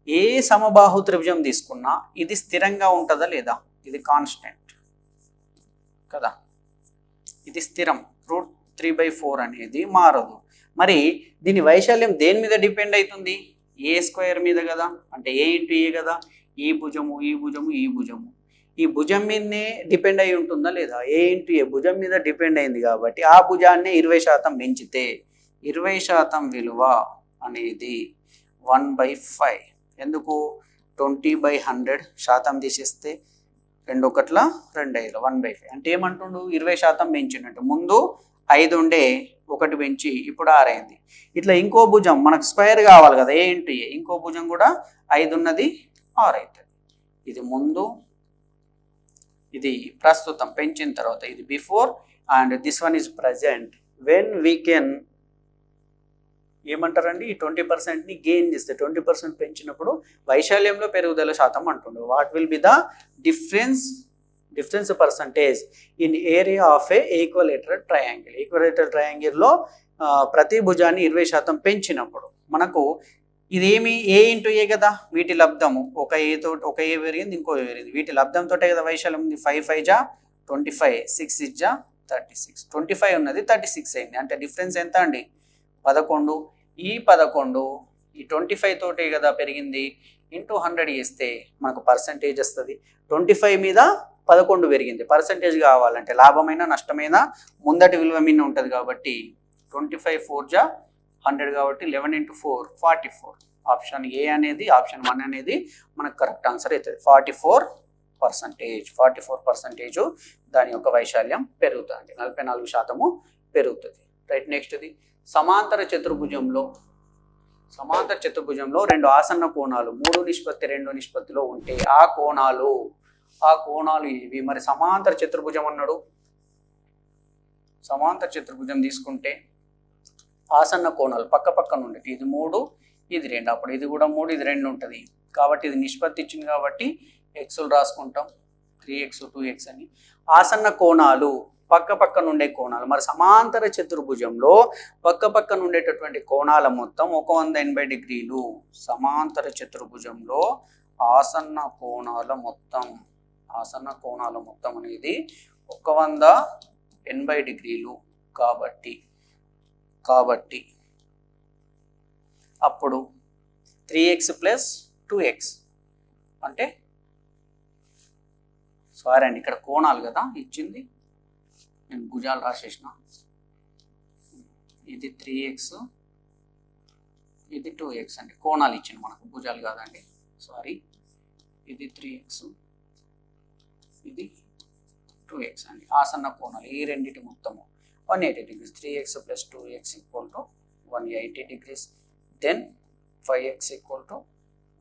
A: ఏ సమబాహు త్రిభుజం తీసుకున్నా ఇది స్థిరంగా ఉంటుందా లేదా? ఇది కాన్స్టెంట్ కదా, ఇది స్థిరం. √3/4 అనేది మారదు. మరి దీని వైశాల్యం దేని మీద డిపెండ్ అవుతుంది? A² మీద కదా, అంటే A × A కదా. ఈ భుజము ఈ భుజము ఈ భుజము ఈ భుజం మీదనే డిపెండ్ అయి ఉంటుందా లేదా? A × A భుజం మీద డిపెండ్ అయింది కాబట్టి ఆ భుజాన్ని 20% పెంచితే 20% విలువ అనేది 1/5. ఎందుకు? 20/100 శాతం తీసేస్తే 2 1 2 5 1/5 అంటే ఏమంటుండు? 20% పెంచినట్టు. ముందు 5 ఉండే 1 పెంచి ఇప్పుడు 6 అయింది. ఇట్లా ఇంకో భుజం మనకు స్క్వేర్ కావాలి కదా, A × A. ఇంకో భుజం కూడా 5 ఉన్నది 6 అవుతుంది. ఇది ముందు, ఇది ప్రస్తుతం పెంచిన తర్వాత, ఇది before and this one is present. When we can ఏమంటారండి? ఈ 20%ని గెయిన్ చేస్తే 20% పెంచినప్పుడు వైశాల్యంలో పెరుగుదల శాతం అంటుండ్రు. What will be the difference difference percentage in area of a equilateral triangle. Equilateral ట్రయాంగిల్లో ప్రతి భుజాన్ని 20% పెంచినప్పుడు మనకు ఇదేమి ఏ ఇంటూ ఏ కదా, వీటి లబ్ధము ఒక ఏ పెరిగింది, ఇంకో ఏ పెరిగింది, వీటి లబ్ధంతో కదా వైశాల్యం ఉంది. 5 5 జా 25, 6 6 జా 36, 25 ఉన్నది 36 అయింది. అంటే డిఫరెన్స్ ఎంత అండి 11. ఈ 11 ఈ 25 తోటే కదా పెరిగింది, ఇంటూ 100 చేస్తే మనకు పర్సంటేజ్ వస్తుంది. 25 మీద 11 పెరిగింది, పర్సంటేజ్ కావాలంటే లాభమైనా నష్టమైనా ముందటి విలువ మీద ఉంటుంది కాబట్టి 25 4 జా 100 కాబట్టి 11 × 4 44. ఆప్షన్ ఏ అనేది, ఆప్షన్ 1 అనేది మనకు కరెక్ట్ ఆన్సర్ అవుతుంది. 44% దాని యొక్క వైశాల్యం పెరుగుతుంది, 44% పెరుగుతుంది. రైట్, నెక్స్ట్ది సమాంతర చతుర్భుజంలో రెండు ఆసన్న కోణాలు 3:2 నిష్పత్తిలో ఉంటే ఆ కోణాలు ఇవి. మరి సమాంతర చతుర్భుజం అన్నాడు, సమాంతర చతుర్భుజం తీసుకుంటే ఆసన్న కోణాలు పక్క పక్కన ఉండేది, ఇది 3 ఇది 2, అప్పుడు ఇది కూడా 3 ఇది 2 ఉంటుంది కాబట్టి ఇది నిష్పత్తి ఇచ్చింది కాబట్టి ఎక్స్లు రాసుకుంటాం 3x 2x అని. ఆసన్న కోణాలు పక్క పక్కన ఉండే కోణాలు, మరి సమాంతర చతుర్భుజంలో పక్క పక్కన ఉండేటటువంటి కోణాల మొత్తం 180 డిగ్రీలు. సమాంతర చతుర్భుజంలో ఆసన్న కోణాల మొత్తం అనేది 180 డిగ్రీలు కాబట్టి అప్పుడు 3x + 2x అంటే సారీ అండి, ఇక్కడ కోణాలు కదా ఇచ్చింది, నేను భుజాలు రాసేసిన. ఇది 3x ఇది 2x అండి, కోణాలు ఇచ్చింది మనకు, భుజాలు కాదండి సారీ. ఇది 3x ఇది 2x అండి, ఆసన్న కోణాలు ఈ రెండింటి మొత్తము 180 degrees. 3x + 2x = 180 degrees. Then 5x =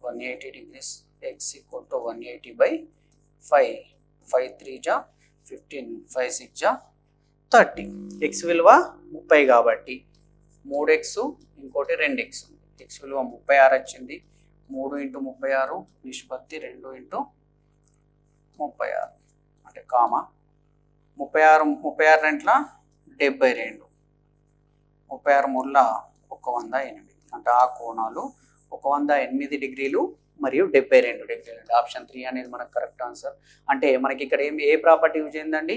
A: 180 degrees. X = 180/5. 5 3 జా 15, 5 6 జా 30. x విలువ 30 కాబట్టి 3x ఇంకోటి 2x ఉంది. x విలువ 36 వచ్చింది. 3 × 36 నిష్పత్తి 2 × 36 అంటే కామా 36 రెంట్ల 72, 36 మూల 108 అంటే ఆ కోణాలు 108 డిగ్రీలు మరియు 72 డిగ్రీలు. ఆప్షన్ 3 అనేది మనకు కరెక్ట్ ఆన్సర్. అంటే మనకి ఇక్కడ ఏ ప్రాపర్టీ యూజ్ అయిందండి,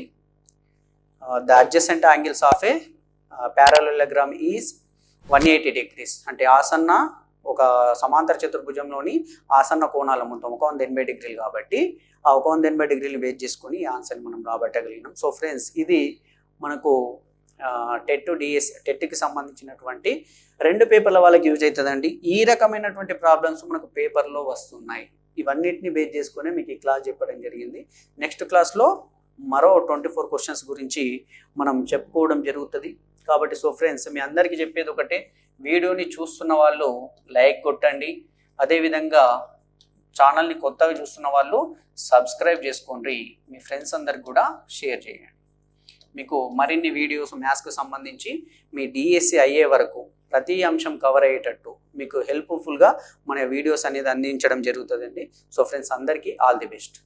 A: the adjacent angles of A parallelogram is 180 degrees. అంటే ఆసన్న ఒక సమాంతర చతుర్భుజంలోని ఆసన్న కోణాల మొత్తం 180 డిగ్రీలు కాబట్టి ఆ 180 డిగ్రీలు బేస్ చేసుకొని ఈ ఆన్సర్ని మనం రాబట్టగలిగినాం. సో ఫ్రెండ్స్, ఇది మనకు టెట్కి సంబంధించినటువంటి 2 పేపర్ల వాళ్ళకి యూజ్ అవుతుందండి. ఈ రకమైనటువంటి ప్రాబ్లమ్స్ మనకు పేపర్లో వస్తున్నాయి. ఇవన్నిటిని బేస్ చేసుకునే మీకు ఈ క్లాస్ చెప్పడం జరిగింది. నెక్స్ట్ క్లాస్లో మరో 24 క్వశ్చన్స్ గురించి మనం చెప్పుకోవడం జరుగుతుంది. కాబట్టి సో ఫ్రెండ్స్, మీ అందరికీ చెప్పేది ఒకటే, వీడియోని చూస్తున్న వాళ్ళు లైక్ కొట్టండి, అదేవిధంగా ఛానల్ని కొత్తగా చూస్తున్న వాళ్ళు సబ్స్క్రైబ్ చేసుకోండి, మీ ఫ్రెండ్స్ అందరికి కూడా షేర్ చేయండి. మీకు మరిన్ని వీడియోస్ మ్యాథ్స్కి సంబంధించి మీ డిఎస్సి అయ్యే వరకు ప్రతి అంశం కవర్ అయ్యేటట్టు మీకు హెల్ప్ఫుల్గా మన వీడియోస్ అనేది అందించడం జరుగుతుందండి. సో ఫ్రెండ్స్, అందరికీ ఆల్ ది బెస్ట్.